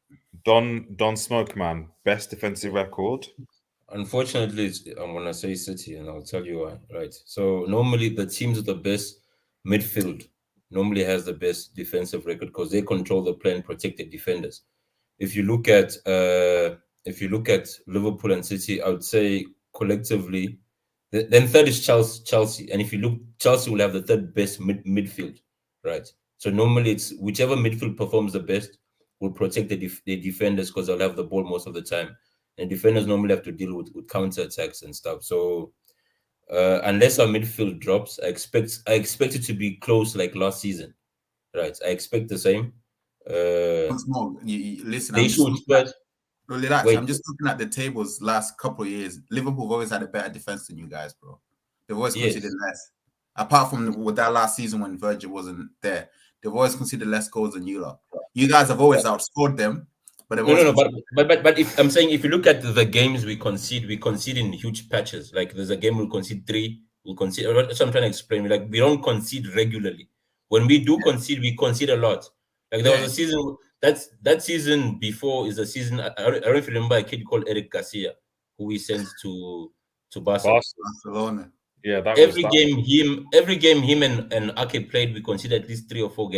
Don Smoke, man, best defensive record. Unfortunately, I'm gonna say City, and I'll tell you why. Right. So normally the teams with the best midfield normally has the best defensive record because they control the play and protect the defenders. If you look at Liverpool and City, I would say collectively, then third is Chelsea, and if you look, Chelsea will have the third best midfield, right? So normally it's whichever midfield performs the best will protect the defenders because they'll have the ball most of the time. And defenders normally have to deal with counter attacks and stuff. So unless our midfield drops, I expect it to be close like last season, right? I expect the same. Listen, relax. I'm just looking at the tables last couple of years. Liverpool have always had a better defense than you guys, bro. They've always conceded less. Apart from with that last season when Virgil wasn't there, they've always conceded less goals than you lot. You guys have always outscored them. But if I'm saying if you look at the games we concede in huge patches. Like there's a game we'll concede 3, we'll concede. That's what I'm trying to explain. Like we don't concede regularly. When we do concede, we concede a lot. Like there was a season that season before is a season. I don't know if you remember a kid called Eric Garcia, who we sent to Barcelona. Yeah, every game him and Ake played, we conceded at least 3 or 4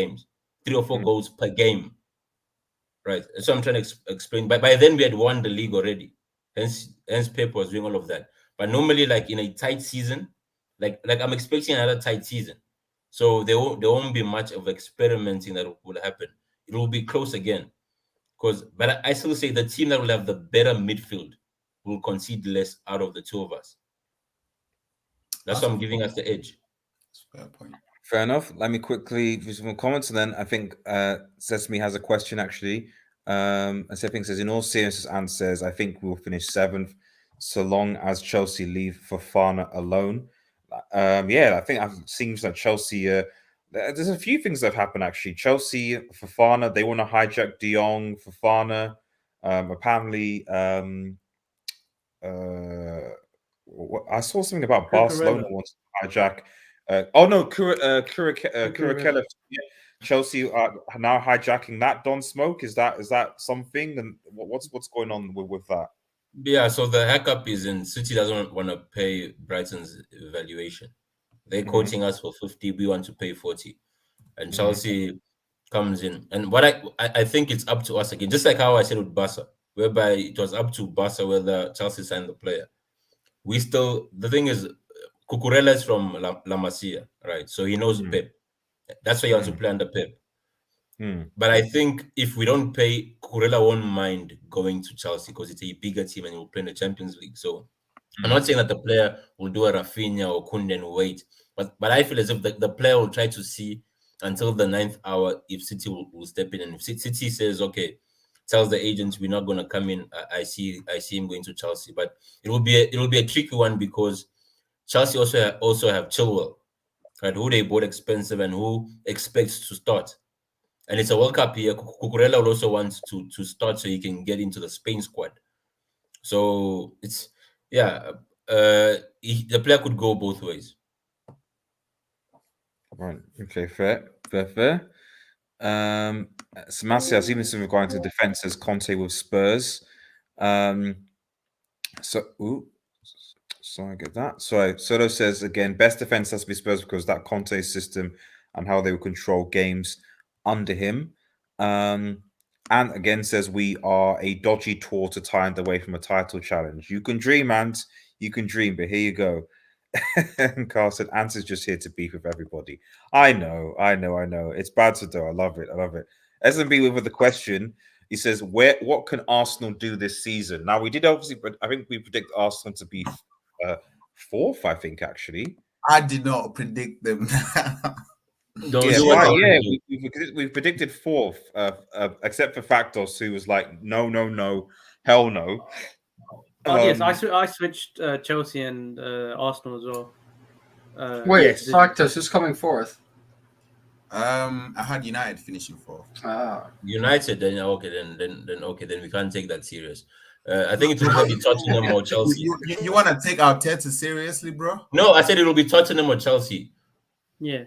goals per game. Right, so I'm trying to explain. By then we had won the league already. Hence Pep was doing all of that. But normally, like in a tight season, like I'm expecting another tight season. So there won't be much of experimenting that will happen. It will be close again. But I still say the team that will have the better midfield will concede less out of the two of us. That's why I'm giving us the edge. Fair point. Fair enough. Let me quickly do some more comments, and then I think Sesame has a question actually. And Sesame says, in all seriousness, and says, I think we'll finish 7th, so long as Chelsea leave Fofana alone. Yeah, I think I've seen that Chelsea. There's a few things that have happened actually. Chelsea, Fofana, they want to hijack De Jong, Fofana. Apparently, I saw something about Cucurella. Barcelona wants to hijack. Oh no, Cucurella. Yeah, Chelsea are now hijacking that. Don Smoke, is that something? And what's going on with that? Yeah, so the hiccup is in City doesn't want to pay Brighton's valuation. They're quoting us for 50, we want to pay 40. And Chelsea comes in. And what I think it's up to us again, just like how I said with Barca, whereby it was up to Barca whether Chelsea signed the player. The thing is, Cucurella is from La Masia, right? So he knows Pep. That's why he wants to play under Pep. But I think if we don't pay, Cucurella won't mind going to Chelsea because it's a bigger team and he will play in the Champions League. So I'm not saying that the player will do a Rafinha or Kunde and wait, but I feel as if the player will try to see until the 9th hour if City will step in. And if City says, okay, tells the agents we're not going to come in, I see him going to Chelsea. But it will be a tricky one because Chelsea also have Chilwell, right? Who they bought expensive and who expects to start. And it's a World Cup here. Cucurella will also wants to start so he can get into the Spain squad. So it's the player could go both ways. Right. Okay. Fair. Samasi, I've seen this in regard to defense as Conte with Spurs. Sorry, I get that. Sorry, Soto says again, best defense has to be Spurs because that Conte system and how they will control games under him. And again says we are a dodgy tour to tie away from a title challenge. You can dream, Ant. You can dream, but here you go. And Carl said, Ant is just here to beef with everybody. I know. It's bad to do. I love it. SMB with the question. He says, what can Arsenal do this season? Now, we did obviously, but I think we predict Arsenal to be fourth, I think, actually. I did not predict them. We predicted fourth, except for Factos, who was like, no, hell no. Yes, I switched Chelsea and Arsenal as well. Wait, yes. Factos, who's coming fourth? I had United finishing fourth. United, then we can't take that serious. I think it will be Tottenham or Chelsea. You want to take Arteta seriously, bro? No, I said it will be Tottenham or Chelsea. Yeah.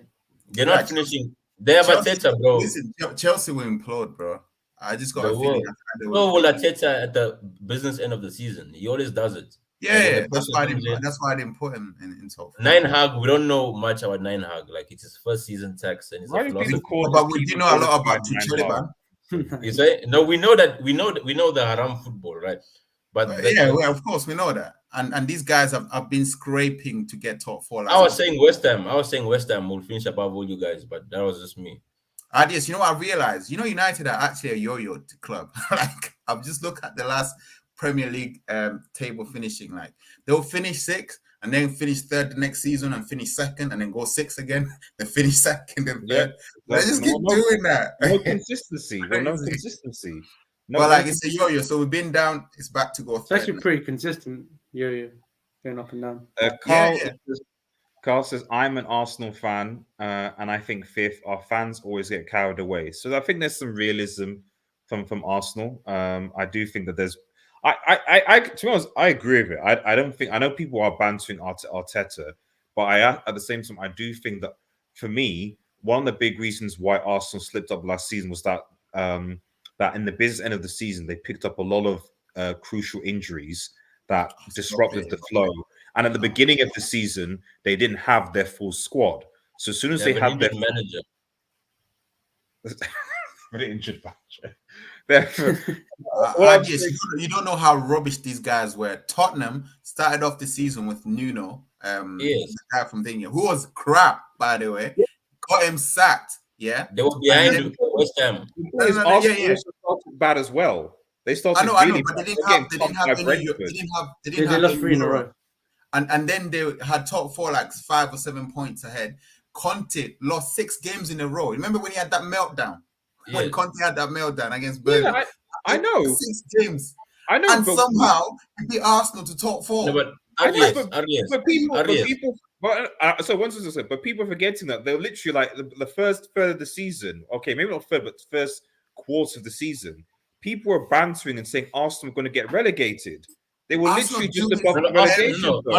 They're not finishing. They have Arteta, bro. Listen, Chelsea will implode, bro. I just got a feeling. Will Arteta at the business end of the season. He always does it. Yeah, that's why I didn't put him in top. Nine Hag, we don't know much about Nine Hag. Like it's his first season tax and it's a philosophy. But we do know a lot about Tuchel. You say no? We know the haram football, right? But well, of course we know that. And these guys have been scraping to get top four. I was saying West Ham will finish above all you guys, but that was just me. Adios, you know what I realized? United are actually a yo-yo club. Like I've just looked at the last Premier League table finishing. Like they'll finish sixth and then finish third the next season and finish second and then go sixth again, then finish second and third. They just keep doing that. No consistency. Well, like it's a yo-yo, so we've been down. It's back to go. It's actually pretty consistent yo-yo, going up and down. Carl says, I'm an Arsenal fan, and I think fifth. Our fans always get carried away. So I think there's some realism from Arsenal. I do think that there's. To be honest, I agree with it. I don't think. I know people are bantering Arteta, but at the same time, I do think that for me, one of the big reasons why Arsenal slipped up last season was that that in the business end of the season, they picked up a lot of crucial injuries that disrupted the flow. And at the beginning of the season, they didn't have their full squad. So as soon as they had their manager, really injured manager. You don't know how rubbish these guys were. Tottenham started off the season with Nuno, the guy from Dinga, who was crap, by the way. Got him sacked. Yeah, they were behind West Ham. Arsenal started bad as well. They started. I know, but they didn't have 3 in a row. And then they had top four like 5 or 7 points ahead. Conte lost 6 games in a row. Remember when he had that meltdown? Yes. When Conte had that meltdown against Burnley. Yeah, I know. 6 games. I know. And somehow he beat Arsenal to top 4. No, but people are forgetting that they're literally like the first third of the season. Okay, maybe not third, but first quarter of the season. People were bantering and saying Arsenal are going to get relegated. They were Arsenal literally just do above it relegation No, zone.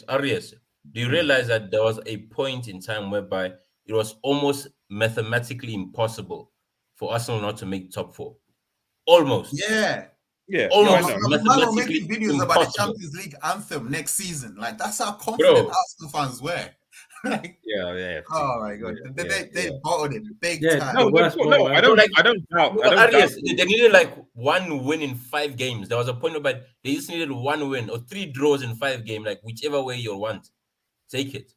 Arias. Do you realize that there was a point in time whereby it was almost mathematically impossible for Arsenal not to make top four? Almost. Yeah. Yeah, no, I No, Almost know. man were mathematically making videos about the impossible. Champions League anthem next season. Like that's how confident Bro, Arsenal fans were. Like, Yeah. oh my god, they bottled it big Yeah, time. the No, worst no, bottle I ever. don't. like, I don't doubt. no, I don't doubt. Arias, they needed like one win in 5 games. There was a point where they just needed one win or 3 draws in 5 games, like whichever way you want. Take it.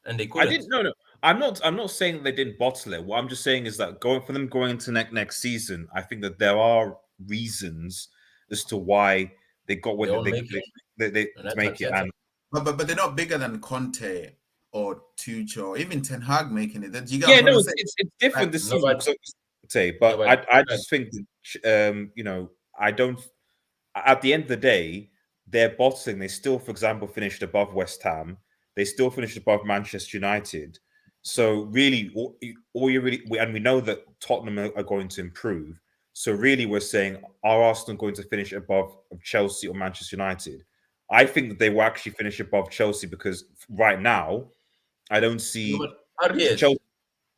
And they I couldn't. didn't. No. I'm not saying they didn't bottle it. What I'm just saying is that going into next season, I think that there are reasons as to why they got what They won't they make it. they And to that's make it. Arteta. And But they're not bigger than Conte or Tuchel or even Ten Hag making it. Do you get yeah, what I'm no, trying to say? it's different Like, this No, season. but So say, but but I just think that, I don't. At the end of the day, they're bottling. They still, for example, finished above West Ham. They still finished above Manchester United. So really, all you really, and we know that Tottenham are going to improve. So really, we're saying, are Arsenal going to finish above Chelsea or Manchester United? I think that they will actually finish above Chelsea because right now, I don't no, see but Arias, Chelsea.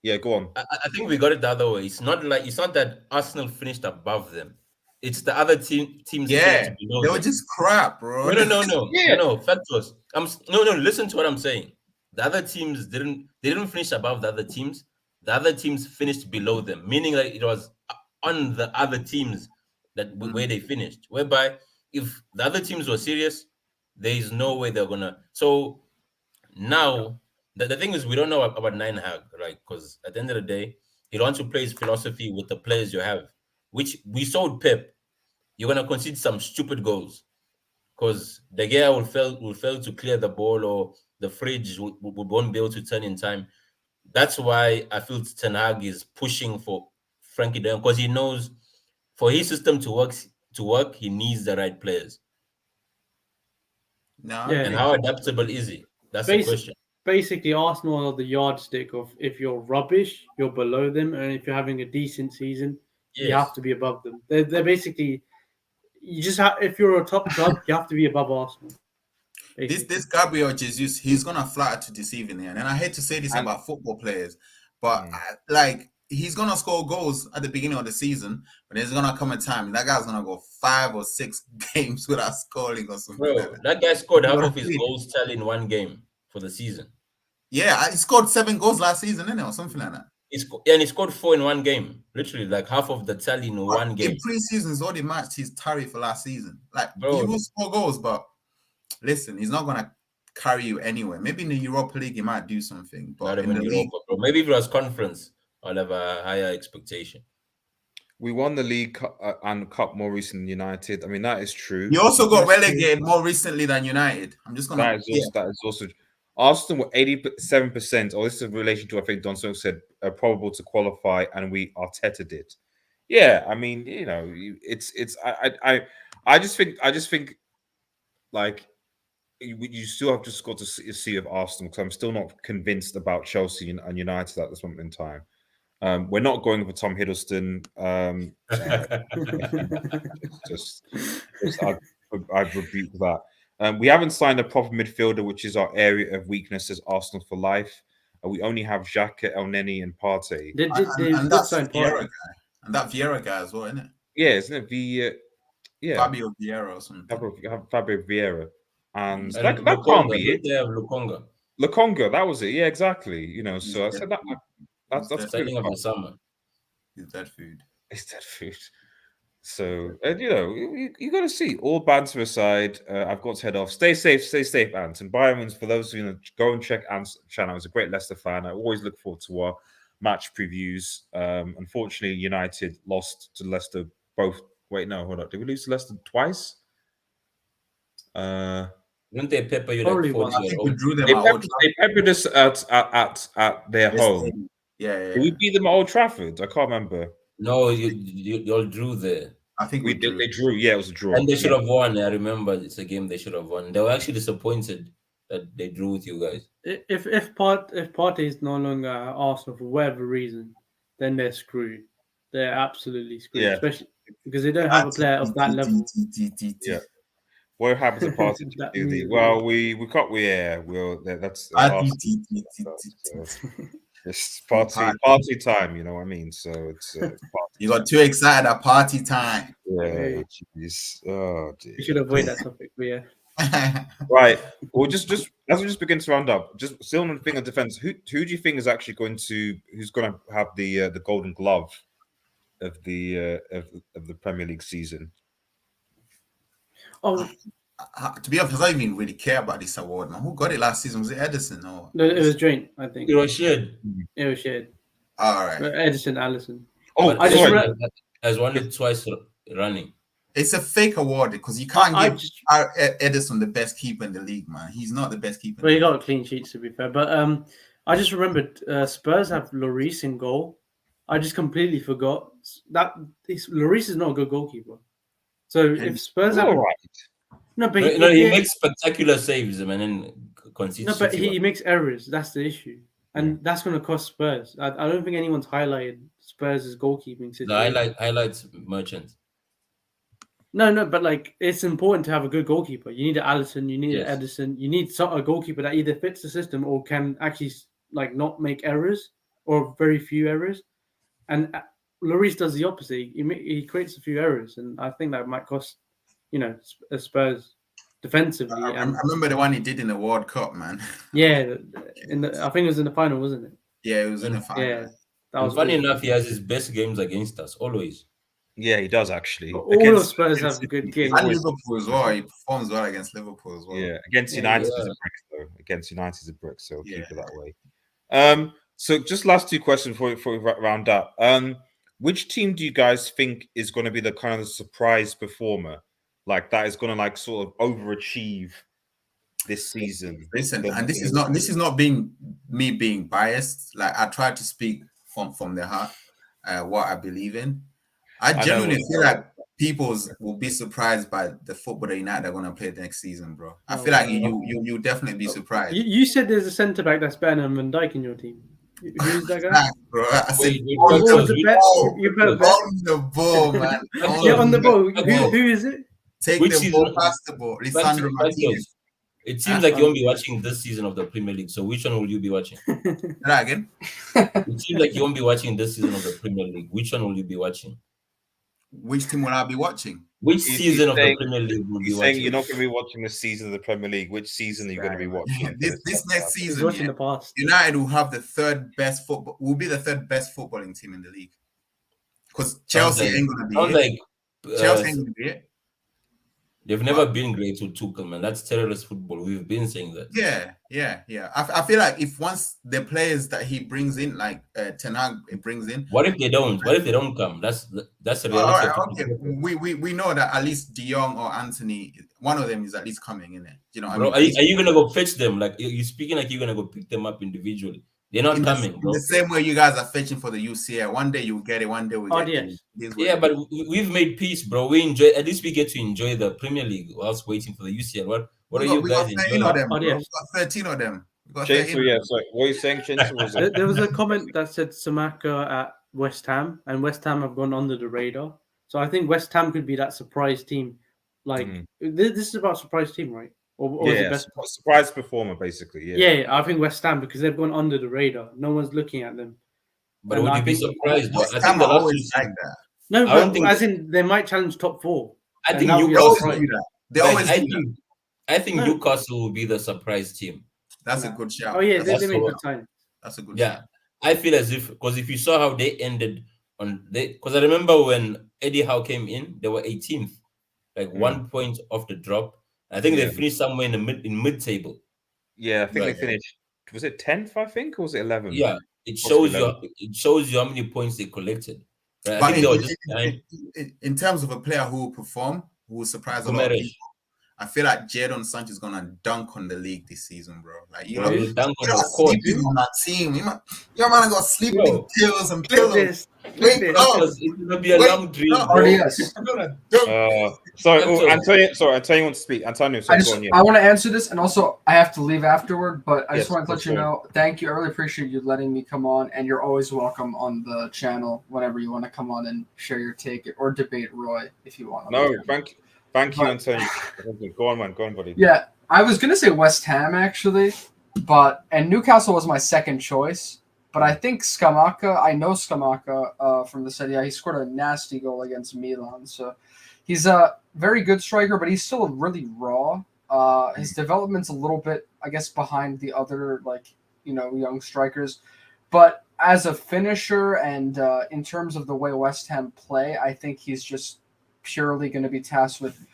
Yeah, go on. I think we got it the other way. It's not that Arsenal finished above them. It's the other teams finished yeah, below they were them. just crap, bro. Yeah, Factors. No. Listen to what I'm saying. The other teams didn't finish above the other teams. The other teams finished below them, meaning that it was on the other teams that where they finished. Whereby, if the other teams were serious, there is no way they're gonna. So now, the thing is, we don't know about Nine Hag, right? Because at the end of the day, he wants to play his philosophy with the players you have, which we saw with Pep. You're gonna concede some stupid goals because the guy will fail to clear the ball, or the fridge won't be able to turn in time. That's why I feel Ten Hag is pushing for Frankie De Jong, because he knows for his system to work, he needs the right players. No, I Yeah, And agree. how adaptable is he? That's the Basic, question. basically, Arsenal are the yardstick of if you're rubbish, you're below them, and if you're having a decent season, you Yes. have to be above them. They're basically you just have if you're a top club, you have to be above Arsenal. This Gabriel Jesus, he's gonna flatter to deceive in the end. And I hate to say this And- about football players, but Mm. like he's gonna score goals at the beginning of the season, but there's gonna come a time that guy's gonna go 5 or 6 games without scoring or something like Bro, that. that guy scored half What of I his mean? goals tally in one game for the season. Yeah, he scored 7 goals last season, didn't it, or something like that. And he scored 4 in one game. Literally, like half of the tally in one In game. pre-seasons, already matched his tally for last season. Like Bro. he will score goals, but listen, he's not gonna carry you anywhere. Maybe in the Europa League he might do something, but Not in even the league, Europa, bro. Maybe if it was conference, I'll have a higher expectation. We won the league and cup more recently than United. I mean, that is true. he also got That's relegated more recently than United. I'm just gonna That is also Arsenal were 87%, or this is in relation to I think Don Snow said probable to qualify, and we Arteta did. Yeah, I mean, it's I just think like you still have just got to see with Arsenal, because I'm still not convinced about Chelsea and United at this moment in time. We're not going for Tom Hiddleston. It's just I've rebuked that. We haven't signed a proper midfielder, which is our area of weakness as Arsenal for life. We only have Xhaka, El Neni, and Partey. They and did that's sign Vieira Partey. guy. And that Vieira guy as well, isn't it? Yeah, isn't it? Yeah, Fabio Vieira or something. Fabio Vieira, and And that can't Lukonga, be it. they have Lukonga. Lakonga, that was it. Yeah, exactly. So I He's said dead that's food. good. Signing of the summer. He's dead food. It's dead food. So, and you got to see. All banter aside, I've got to head off. Stay safe, Ant. And Byron's, for those of you go and check Ant's channel. He's a great Leicester fan. I always look forward to our match previews. Unfortunately, United lost to Leicester both. Wait, no, hold up. Did we lose to Leicester twice? Didn't they pepper you Probably like 40 one. I at think we home? drew them They at Old peppered us at their Trafford. home. Yeah. Did we beat them at Old Trafford? I can't remember. No, you all drew there. I think we drew. They drew. Yeah, it was a draw. And they should have won. I remember it's a game they should have won. They were actually disappointed that they drew with you guys. If Partey is no longer at Arsenal for whatever reason, then they're screwed. They're absolutely screwed, Yeah. especially because they don't have a player of that level. Yeah. What happens at party? That Tuesday? meme. Well, that's Party, it's party time. You know what I mean? So it's party You got time. too excited at party time. Yeah, jeez. Oh We dear. should avoid that topic, but yeah. Right. Well, just as we just begin to round up, just still on the thing of defense. Who do you think is actually who's going to have the Golden Glove of the Premier League season? Oh To be honest, I don't even really care about this award, man. Who got it last season? Was it Edison or? no, it was Drain, I think. It was shared. It was shared. All right. Edison, Allison. Oh, But I just Edison read- has won it twice running. It's a fake award because you can't I give just- Edison the best keeper in the league, man. He's not the best keeper. Well, he got clean sheets to be fair, but I just remembered Spurs have Lloris in goal. I just completely forgot that Lloris is not a good goalkeeper. So if Spurs have all right. no, but He makes spectacular saves, man, and concedes. no, but 61. he makes errors. That's the issue, and that's going to cost Spurs. I don't think anyone's highlighted Spurs' goalkeeping situation. The highlights Merchant. No, but like it's important to have a good goalkeeper. You need an Allison, you need an Yes. Edison, you need a goalkeeper that either fits the system or can actually like not make errors or very few errors. And Lloris does the opposite. He creates a few errors, and I think that might cost, Spurs defensively. I And remember the one he did in the World Cup, man. yeah, I think it was in the final, wasn't it? Yeah, it was in the final. Yeah, that was Funny good. enough, he has his best games against us always. Yeah, he does actually. But all of Spurs have good games. And Liverpool as well. He performs well against Liverpool as well. Yeah, against Yeah. United is a brick though. Against United is a brick, so keep it that way. So just last two questions before we round up. Which team do you guys think is going to be the kind of surprise performer, like that is going to like sort of overachieve this season? Listen, and this is not being me being biased. Like I try to speak from the heart, what I believe in. I genuinely feel like people will be surprised by the football that United are going to play next season, bro. I feel like you definitely be surprised. You said there's a centre back that's better than Van Dijk in your team. Who's that guy? Facts, bro. I said Wait, on What was the bet? ball, You put a bet? on the ball, man. Yeah, on the ball. Who is it? Take Which the season? ball past the ball. Lisandro Martinez. It seems like you won't be watching this season of the Premier League. So which one will you be watching? Say that again. It seems like you won't be watching this season of the Premier League. Which one will you be watching? Which team will I be watching? Which He's season of the saying- Premier League will you be He's saying watching? you're not going to be watching the season of the Premier League. Which season are you going to be watching? This next He's season, watching the past. United will have the third best football. Will be the third best footballing team in the league. Because Chelsea ain't gonna be Sounds it. like Chelsea ain't gonna be it. they've never been great with Tuchel, man. That's terrorist football. We've been saying that. Yeah. I feel like if once the players that he brings in, like Ten Hag brings in. What if they don't? What if they don't come? That's the All reality. right, of okay. football. We know that at least De Jong or Anthony, one of them is at least coming in there. You know, what Bro, I mean, are you gonna go fetch them? Like you're speaking like you're gonna go pick them up individually. They're not coming, in bro. the same way you guys are fetching for the UCL. One day you'll get it. One day we'll get it. RDS. It is what Yeah, it but is. we've made peace, bro. We enjoy. At least we get to enjoy the Premier League whilst waiting for the UCL. What are you we guys got 13 enjoying? of them, bro. RDS. We got 13 of them. We got Chainsaw, 13. yeah. Sorry, what are you saying, Chainsaw? Was it? There was a comment that said Samaka at West Ham, and West Ham have gone under the radar. So I think West Ham could be that surprise team. Like this is about surprise team, right? Or is it Yeah, best? surprise performer, basically. Yeah, I think West Ham because they've gone under the radar. No one's looking at them. But And would I you be think- surprised? Though? West I Ham think the are last always two like seasons, that. No, I don't but think- as in they might challenge top four. I And think that would be They a always surprise. do that. They like, always I do that. think No. Newcastle will be the surprise team. That's a good shout. Oh yeah, That's they made so- good time. a good Yeah, shout. I feel as if because if you saw how they ended on because I remember when Eddie Howe came in, they were 18th, like 1 point off the drop. I think Yeah. they finished somewhere in mid table. Yeah, I think Right. they finished. Was it 10th? I think, or was it 11th? Yeah, it Possibly shows you how many points they collected. Right? I But think they were just behind in terms of a player who will perform, who will surprise a lot of Gomes. people, I feel like Jadon Sanchez is gonna dunk on the league this season, bro. Like Bro, he'll dunk on you're the not court. sleeping on that team. Your man got sleeping Bro. pills and Clip pillows. this. Wait, Clip this. no. Because it's gonna be a Wait, long dream. no, bro. RDS. I'm gonna dunk. Sorry, That's all. Antonio wants to speak. Antonio, I sorry, just go on, yeah. I want to answer this, and also I have to leave afterward. But I Yes, just want to let that's you fine. know, thank you. I really appreciate you letting me come on, and you're always welcome on the channel whenever you want to come on and share your take or debate Roy if you want. No, thank you. Thank you, But- Antonio. Go on, man. Go on, buddy. Yeah, I was gonna say West Ham actually, and Newcastle was my second choice. But I think Scamacca, I know Scamacca from the Serie A. He scored a nasty goal against Milan. So he's a very good striker, but he's still really raw. His development's a little bit, I guess, behind the other young strikers. But as a finisher and in terms of the way West Ham play, I think he's just purely going to be tasked with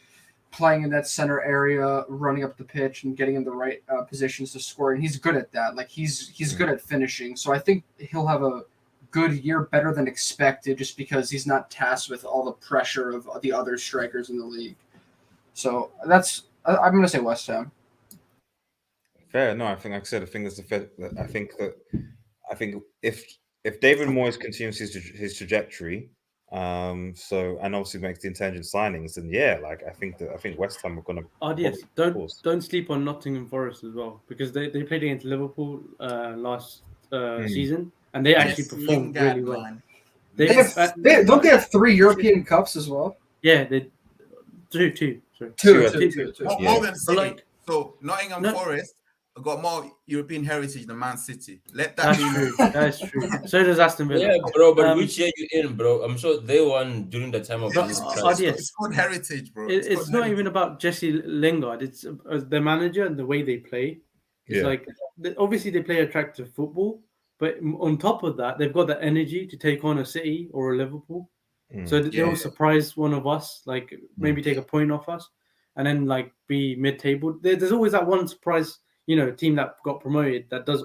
playing in that center area, running up the pitch, and getting in the right positions to score. And he's good at that. Like he's good at finishing. So I think he'll have a good year, better than expected, just because he's not tasked with all the pressure of the other strikers in the league. So I'm going to say West Ham. Fair. No, I think, like I said, I think that's the fair. I think if David Moyes continues his trajectory, and obviously makes the intelligent signings, then yeah, like I think West Ham are going to. Yes, don't sleep on Nottingham Forest as well, because they played against Liverpool last season, and they actually performed really well. Man. Don't they have 3 European Cups as well? Yeah, they two. Sorry. Two. More than City. Like, so Nottingham Forest got more European heritage than Man City. Let that That's be true. That's true. So does Aston Villa. Yeah, bro, but which year you in, bro? I'm sure they won during the time of this. It's called heritage, bro. It's not even about Jesse Lingard. It's the manager and the way they play. It's like obviously they play attractive football, but on top of that, they've got the energy to take on a City or a Liverpool. So they'll surprise one of us, like maybe take a point off us, and then like be mid-table. There's always that one surprise, team that got promoted that does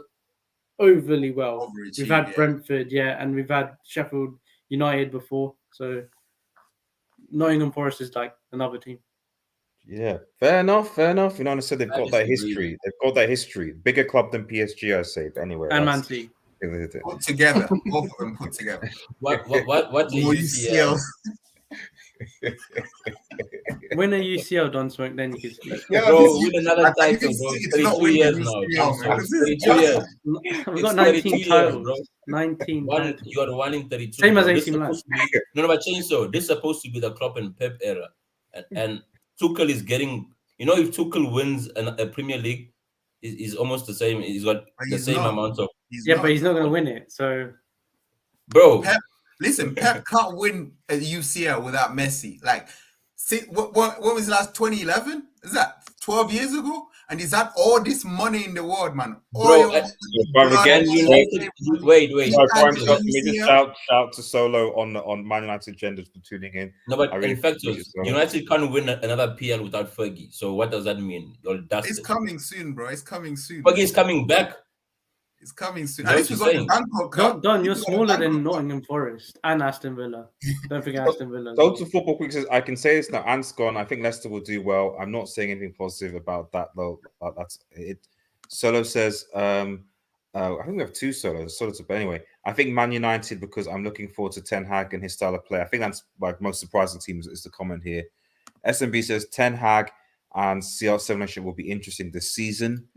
overly well. We've had Brentford, and we've had Sheffield United before. So Nottingham Forest is like another team. Yeah, fair enough. I said they've got that history. They've got that history. Bigger club than PSG, I say. But anyway, and Man City. Put together, both of them put together. What do you see? Win a UCL, Don Smoke, then you can speak. Bro, win another title, bro. 32 years now. 32 years. We've got 19 titles, bro. 19. You got 1 in 32. Same as AC Milan. No, but change so. This is supposed to be the Klopp and Pep era, and Tuchel is getting. If Tuchel wins a Premier League, is almost the same. He's got the same amount of. But he's not going to win it. So, bro, Pep can't win a UCL without Messi. Like, what was the last 2011? Is that 12 years ago? And he's had all this money in the world, man. Bro, again, wait. Let me just shout to Solo on Man United genders for tuning in. No, but in fact, United can't win another PL without Fergie. So what does that mean? It's coming soon, bro. It's coming soon. Fergie's coming back. It's coming soon. At least we got the Bangkok Cup. Don, you're smaller than Nottingham Forest and Aston Villa. Don't forget Aston Villa. Total Football Quick says, I can say this now. Ant's gone. I think Leicester will do well. I'm not saying anything positive about that, though. That's it. Solo says, I think we have 2 solos. But anyway, I think Man United, because I'm looking forward to Ten Hag and his style of play. I think that's like most surprising team is the comment here. SMB says Ten Hag and CR7 ownership will be interesting this season.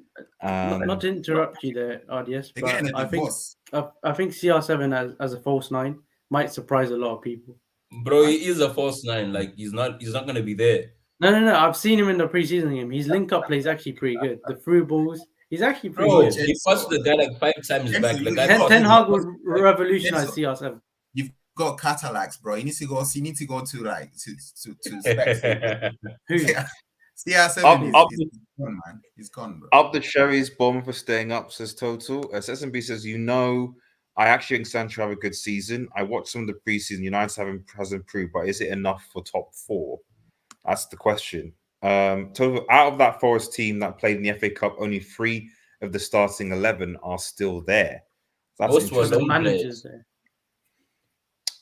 Not to interrupt you there, RDS, but I think CR7 as a false 9 might surprise a lot of people. Bro, he is a false 9. Like he's not going to be there. No. I've seen him in the preseason game. His link-up play is actually pretty good. The through balls, he's actually pretty good. He passed the guy like 5 times back. Ten Hag would revolutionize CR7. You've got Catalax, bro. You need to go to like to specs. Who? CR7 is gone, man. He's gone, bro. Up the cherries, Bournemouth for staying up, says Total. SMB says, I actually think Sancho have a good season. I watched some of the preseason. United has improved, but is it enough for top 4? That's the question. Total, out of that Forest team that played in the FA Cup, only 3 of the starting 11 are still there. That's most were the managers there.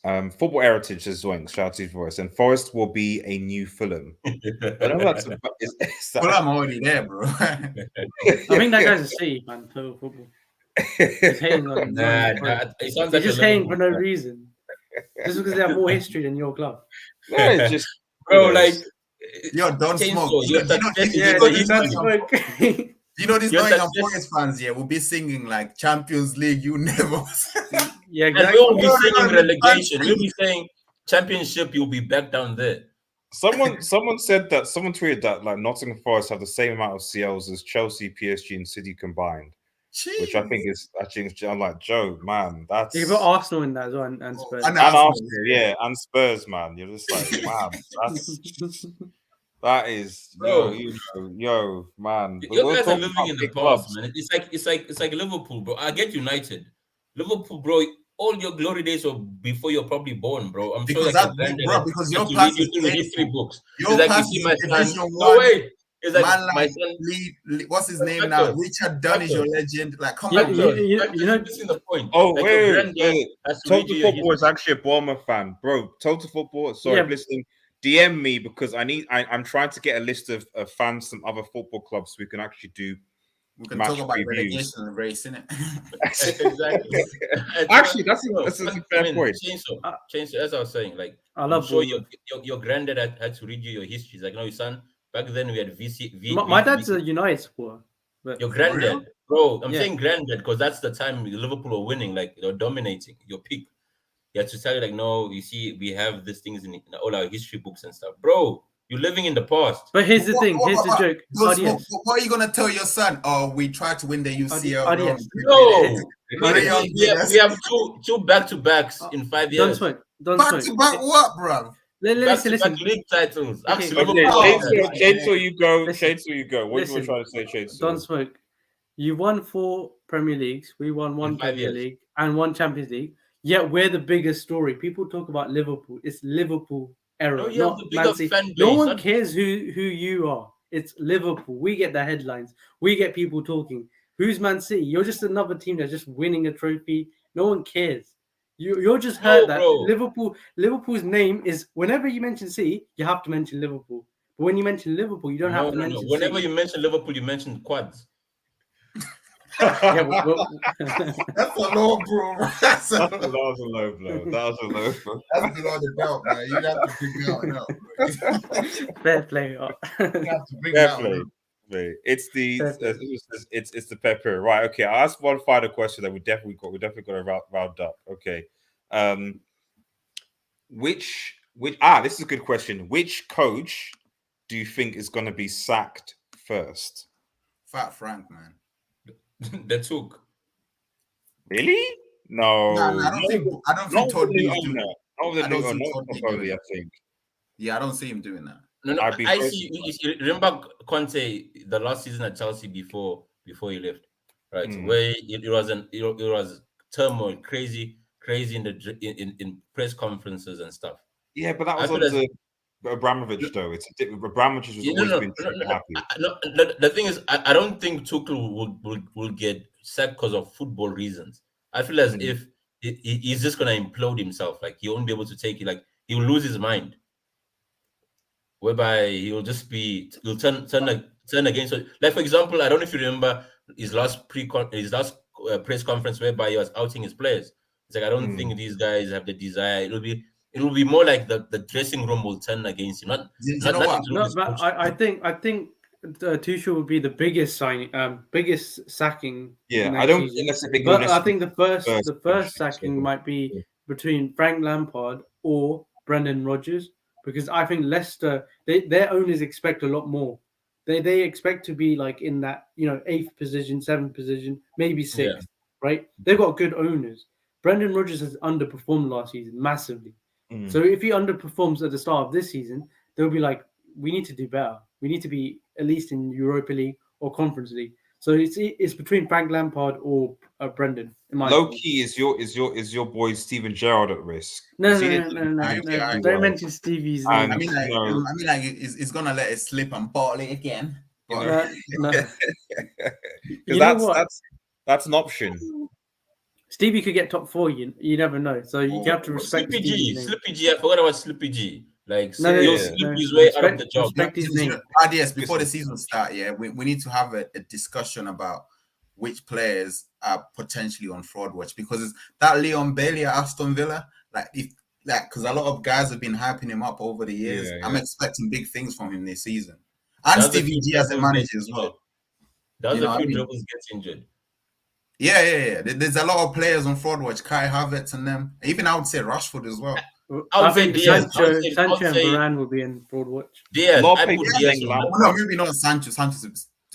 Football Heritage is Zoink. Shout out to Forest. And Forest will be a new Fulham. I don't know Fulham already there, bro. I think that guy's a C, man. Total football. He's hating on he's just hating for no reason. Just because they have more history than your club. No, it's just bro, like don't smoke. You know these Nottingham Forest fans here will be singing like Champions League. You never. Yeah, exactly. And we won't be singing relegation. We'll be saying Championship. You'll be back down there. Someone said that. Someone tweeted that like Nottingham Forest have the same amount of CLs as Chelsea, PSG, and City combined, which I think is I'm like Joe, man. That's You can put Arsenal in that as well and Spurs. And and Arsenal, Arsenal, yeah, and Spurs, man. You're just like, man, that is Bro. yo, man. You We're guys are talking living about in the big past, clubs. man. It's like Liverpool, bro. I get United. Liverpool, bro. All your glory days were before you're probably born, bro. I'm sure because that that, your granddad bro, because your had to past read you is through the history painful. books. Your It's like you past see is my son. Division No One. way. It's like Man, my like son. what's his name now? Factors. Richard Dunn is your legend. Like, come on, You- man. you know- Missing the point. Oh, Like your wait. granddad has to read Total you your Football is history. actually a Bournemouth fan, bro. Total Football. Sorry, Yeah. listening. DM me because I'm trying to get a list of fans from other football clubs so we can actually do We can match talk about reviews. relegation race, innit? Exactly. Actually, that's a fair point. Chainsaw, as I was saying, like I I'm love sure Bournemouth. your granddad had to read you your history. He's like, no, son, back then we had My dad's a United supporter. But your For granddad, real? bro. I'm Yeah. saying granddad because that's the time Liverpool were winning, like they're dominating your peak. He had to tell you, like, no, you see, we have these things in all our history books and stuff, bro. You're living in the past. But here's the thing. Here's the joke. What are you gonna tell your son? Oh, we tried to win the UCL. Adios. No, Adios. we have two back-to-backs in 5 Don't years. smoke. Don't Back smoke. to back what, bro? Listen. Back-to-back league titles. Okay. Actually, Okay, Liverpool. Chainsaw, you go. Listen. Chainsaw, you go. What you were Listen. trying to say, Chainsaw? Don't smoke. You won 4 Premier Leagues. We won 1 In 5 Premier years. League and 1 Champions League. Yet we're the biggest story. People talk about Liverpool. It's Liverpool era, No, you have not the bigger Man City. fan base. No one not- cares who you are. It's Liverpool. We get the headlines. We get people talking. Who's Man City? You're just another team that's just winning a trophy. No one cares. You're just hurt that bro. Liverpool's name is whenever you mention City, you have to mention Liverpool. But when you mention Liverpool, you don't have to mention Whenever City. you mention Liverpool, you mention quads. Yeah, That's a low, bro. That's a That was a low blow. That was a low blow. That's below the belt, man. You have to figure out now. fair play. You have to bring Fair that play. out. It's the Fair play. it's the pepper, right? Okay, I'll ask one final question that we definitely got to round up. Okay, which this is a good question. Which coach do you think is going to be sacked first? Fat Frank, man. The took. Really? No, I don't think Todd Lee's doing that. I think. Yeah, I don't see him doing that. No, I'd be I first- see. You remember Conte the last season at Chelsea before he left, right? Where it was turmoil, crazy in press conferences and stuff. Yeah, but that was under Abramovich, though. Abramovich was always been happy. The thing is, I don't think Tuchel will get sacked because of football reasons. I feel as if he's just gonna implode himself. Like he won't be able to take it. Like he will lose his mind. Whereby he'll turn against. Like for example, I don't know if you remember his last press conference whereby he was outing his players. It's like I don't think these guys have the desire. It will be more like the dressing room will turn against him. I think Tuchel would be the biggest biggest sacking. Yeah, I don't think that's a big. But I think the first sacking might be between Frank Lampard or Brendan Rodgers, because I think Leicester, their owners expect a lot more. They expect to be like in that 8th position, 7th position, maybe 6th, right? They've got good owners. Brendan Rodgers has underperformed last season massively. So if he underperforms at the start of this season, they'll be like, we need to do better. We need to be at least in Europa League or Conference League. So it's between Frank Lampard or Brendan. Low key is your boy Steven Gerrard at risk? No. Don't mention Stevie's name. I mean, like he's gonna let it slip and bottle it again. No. Because that's an option. Stevie could get top 4. You never know. So you have to respect Slippy G. I forgot about Slippy G. Like he'll slip his way out of the job. Respect his name. Yes, before the season start, we need to have a discussion about which players are potentially on fraud watch, because it's that Leon Bailey at Aston Villa. Because a lot of guys have been hyping him up over the years. I'm expecting big things from him this season, and Stevie G as a manager as well. Does a few dribbles gets injured? Yeah. There's a lot of players on fraud watch. Kai Havertz and them. Even I would say Rashford as well. I would say think Diaz. Sancho and Varane will be in Broad Watch. Diaz. A lot of I people put are Diaz saying on that. Well, no, maybe not Sancho. Sancho's a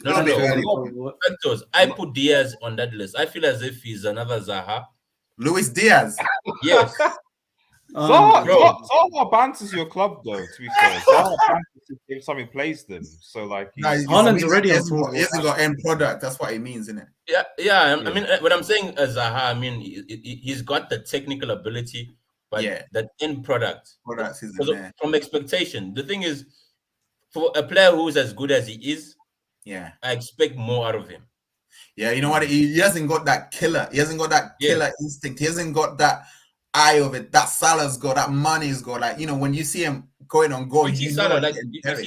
little bit no. early. Broad Watch. Factors. I put Diaz on that list. I feel as if he's another Zaha. Luis Diaz. Yes. Zaha banters your club though. To be fair, Zaha banters if something plays them. So like, No, Haaland's already on Broad he hasn't got end product. That's what it means, isn't it? Yeah. I mean, when I'm saying Zaha, I mean he's got the technical ability, but that end product isn't there. from expectation. The thing is, for a player who's as good as he is, I expect more out of him. Yeah, you know what? He hasn't got that killer. He hasn't got that killer instinct. He hasn't got that eye of it. That Salah's got. That Mane's got. Like, you know, when you see him going on goal, you see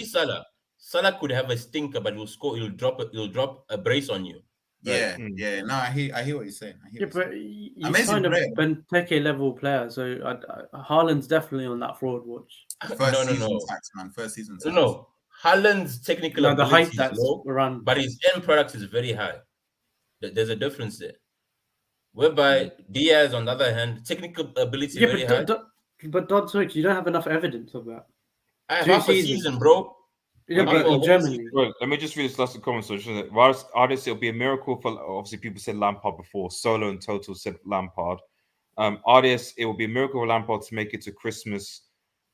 Salah. Salah could have a stinker, but he'll score. He'll drop a brace on you. Right? Yeah. No, I hear what you're saying. But he's kind of Benteke level player, so Haaland's definitely on that Fraud Watch. First season tax. No. Haaland's technical ability is low, around, but his end product is very high. There's a difference there. Whereby Diaz, on the other hand, technical ability very high. But Dodd, you don't have enough evidence of that. I have half a season, bro. Yeah, but in Germany. Wait, let me just read this last comment. So, artists, it'll be a miracle for. Obviously, people said Lampard before. Solo and Total said Lampard. Artists, it will be a miracle for Lampard to make it to Christmas.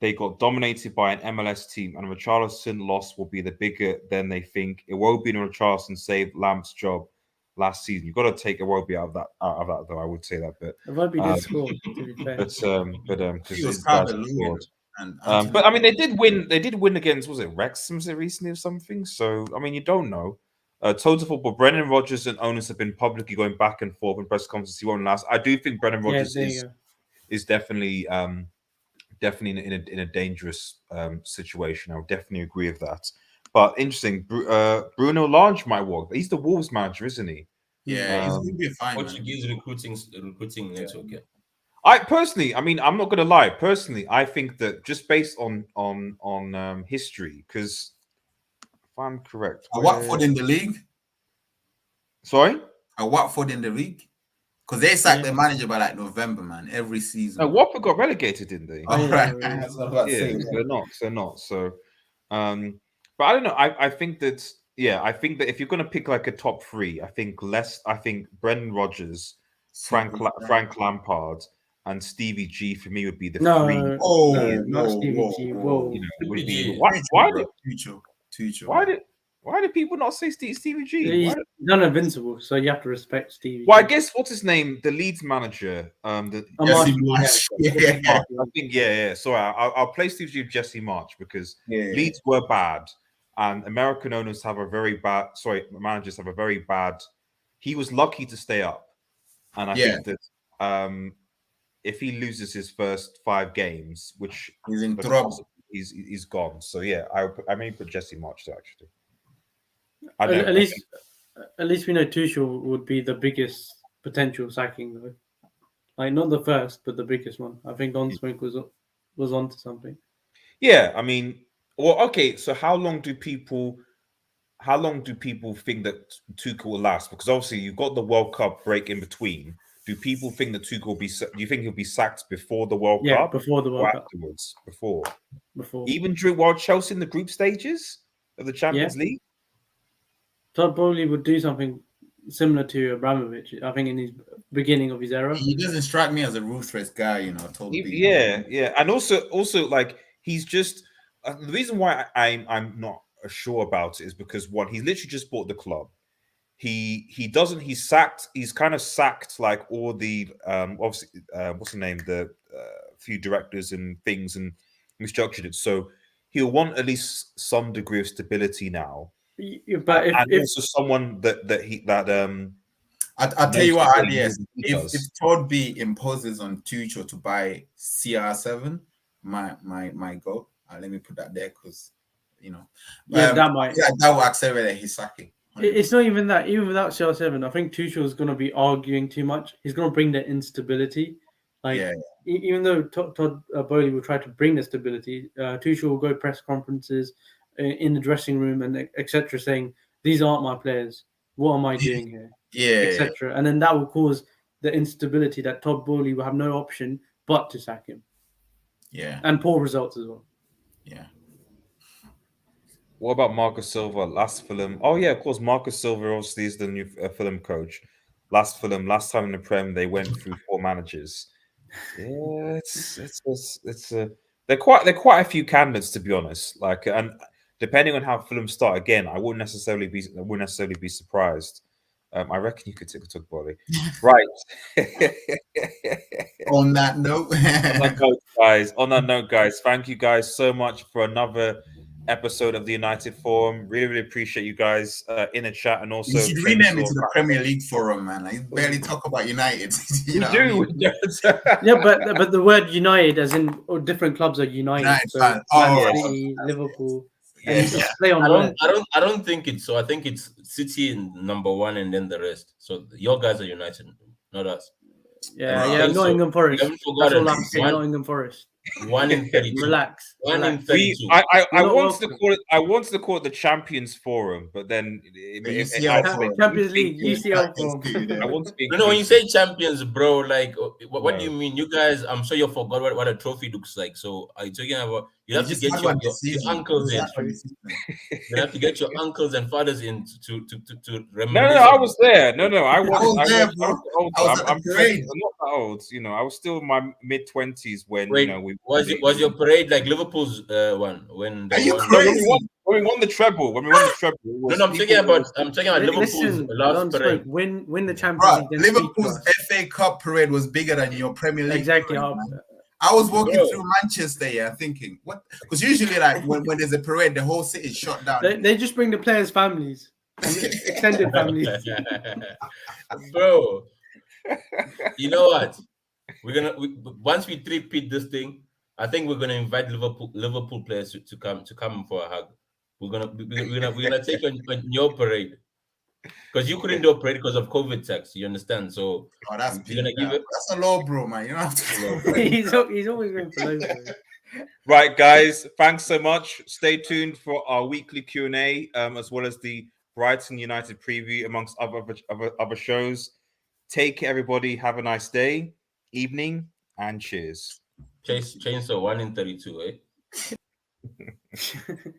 They got dominated by an MLS team, and Richarlison loss will be the bigger than they think. Iwobi and Richarlison saved Lamp's job last season. You've got to take Iwobi out of that, though. I would say that, but Iwobi did score. To be fair, because his guys scored. But I mean, they did win. They did win against, was it Wrexham recently or something? So I mean, you don't know. Total football. Brendan Rodgers and owners have been publicly going back and forth in press conferences. He won't last. I do think Brendan Rodgers is definitely in a dangerous situation. I would definitely agree with that. But interesting, Bruno Lage might walk. He's the Wolves manager, isn't he? Yeah, he's going to be fine. Portuguese recruiting network. Yeah. I personally, I mean, I'm not going to lie. Personally, I think that just based on history, because if I'm correct, Watford in the league. Sorry, Watford in the league. Because they sacked their manager by like November, man. Every season. Watford got relegated, didn't they? Oh, right. They're not. So, but I don't know. I think that if you're going to pick like a top three, I think Brendan Rodgers, Frank Lampard, and Stevie G for me would be the three. Not Stevie G. Whoa. Why do people not say Stevie G? He's not invincible, so you have to respect Stevie. Well, I guess what's his name? The Leeds manager. Jesse March. I think Sorry, I'll play Stevie G with Jesse March because Leeds were bad, and American owners have a very bad. Managers have a very bad. He was lucky to stay up, and I think that if he loses his first 5 games, which he's in trouble, he's gone. So I may put Jesse March there actually. At least we know Tuchel would be the biggest potential sacking though. Like not the first, but the biggest one. I think Don Smink was onto something. Yeah, I mean, well, okay. So how long do people think that Tuchel will last? Because obviously you've got the World Cup break in between. Do people think that Tuchel will be? Do you think he'll be sacked before the World Cup? Yeah, before the World Cup. Afterwards, before. Even while Chelsea in the group stages of the Champions League. Todd Bowley would do something similar to Abramovich. I think in his beginning of his era. He doesn't strike me as a ruthless guy, you know. Yeah, and also like he's just the reason why I'm not sure about it is because one, he literally just bought the club. He's kind of sacked like all the obviously what's the name, the few directors and things, and restructured it. So he'll want at least some degree of stability now. But if also someone I'll tell you what, if Todd B imposes on Tuchel to buy CR7, my goal. Let me put that there because that will accelerate his sacking. It's not even that. Even without CR7, I think Tuchel is going to be arguing too much. He's going to bring the instability. Even though Todd Bowley will try to bring the stability, Tuchel will go press conferences in the dressing room and etc., saying these aren't my players. What am I doing here? Etc. And then that will cause the instability that Todd Bowley will have no option but to sack him. Yeah. And poor results as well. Yeah. What about Marcus Silva? Last Fulham. Oh yeah, of course. Marcus Silva obviously is the new Fulham coach. Last Fulham, last time in the Prem, they went through 4 managers. Yeah, it's they're quite a few candidates, to be honest. Like, and depending on how Fulham start again, I wouldn't necessarily be surprised. I reckon you could take a tug volley, right? On that note, On that note, guys, thank you guys so much for another episode of the United Forum. Really, really appreciate you guys in the chat, and also you should rename it Chainsaw. to the Premier League Forum, man. Like, you barely talk about United. You know what I mean? Yeah, but the word United, as in different clubs are united. United So fans. Man Oh, City, Liverpool, yeah, and you yeah. just play on words. I don't think it's so. I think it's City in number 1 and then the rest. So your guys are United, not us. Yeah, Bro. yeah. Okay, so Nottingham Forest. you haven't That's forgotten all I have to say. one, Nottingham Forest. 1 in 32. Relax. 1 in relax. 32. I You're not wanted to welcome. call it. I wanted to call it the Champions Forum, but then The UCL Forum. Champions League, UCL form. I want to be. No, when you say champions, bro, like what do No. you mean? You guys, I'm sure you forgot what a trophy looks like. So are you talking about you have to get your uncles in. You have to get your uncles and fathers in to reminisce. No, I was there. No, I I was there, bro. older. I was at the I'm parade. not that old. You know, I was still in my mid-20s when Wait, was your parade like Liverpool's one when they Are you won? crazy? When we won the treble. When we won the treble. it No, was I'm talking people- about Liverpool's Listen, last don't parade. smoke. Win the Champions Bro, League. Then speak to Liverpool's us. FA Cup parade was bigger than your Premier League. Exactly. Parade, man. I was walking Bro. through Manchester, yeah, thinking, what? Because usually, like, when there's a parade, the whole city is shut down. They just bring the players' families, and extended families. Bro, you know what? Once we repeat this thing, I think we're gonna invite Liverpool players to come for a hug. We're gonna take you on your parade because you couldn't do a parade because of COVID tax. You understand? So Oh, that's you're gonna give it. That's a low, bro, man. You don't have to. he's always going for low. Bro. Right, guys. Thanks so much. Stay tuned for our weekly Q&A, as well as the Brighton United preview, amongst other shows. Take care, everybody. Have a nice day, evening, and cheers. Chainsaw 1 in 32, eh?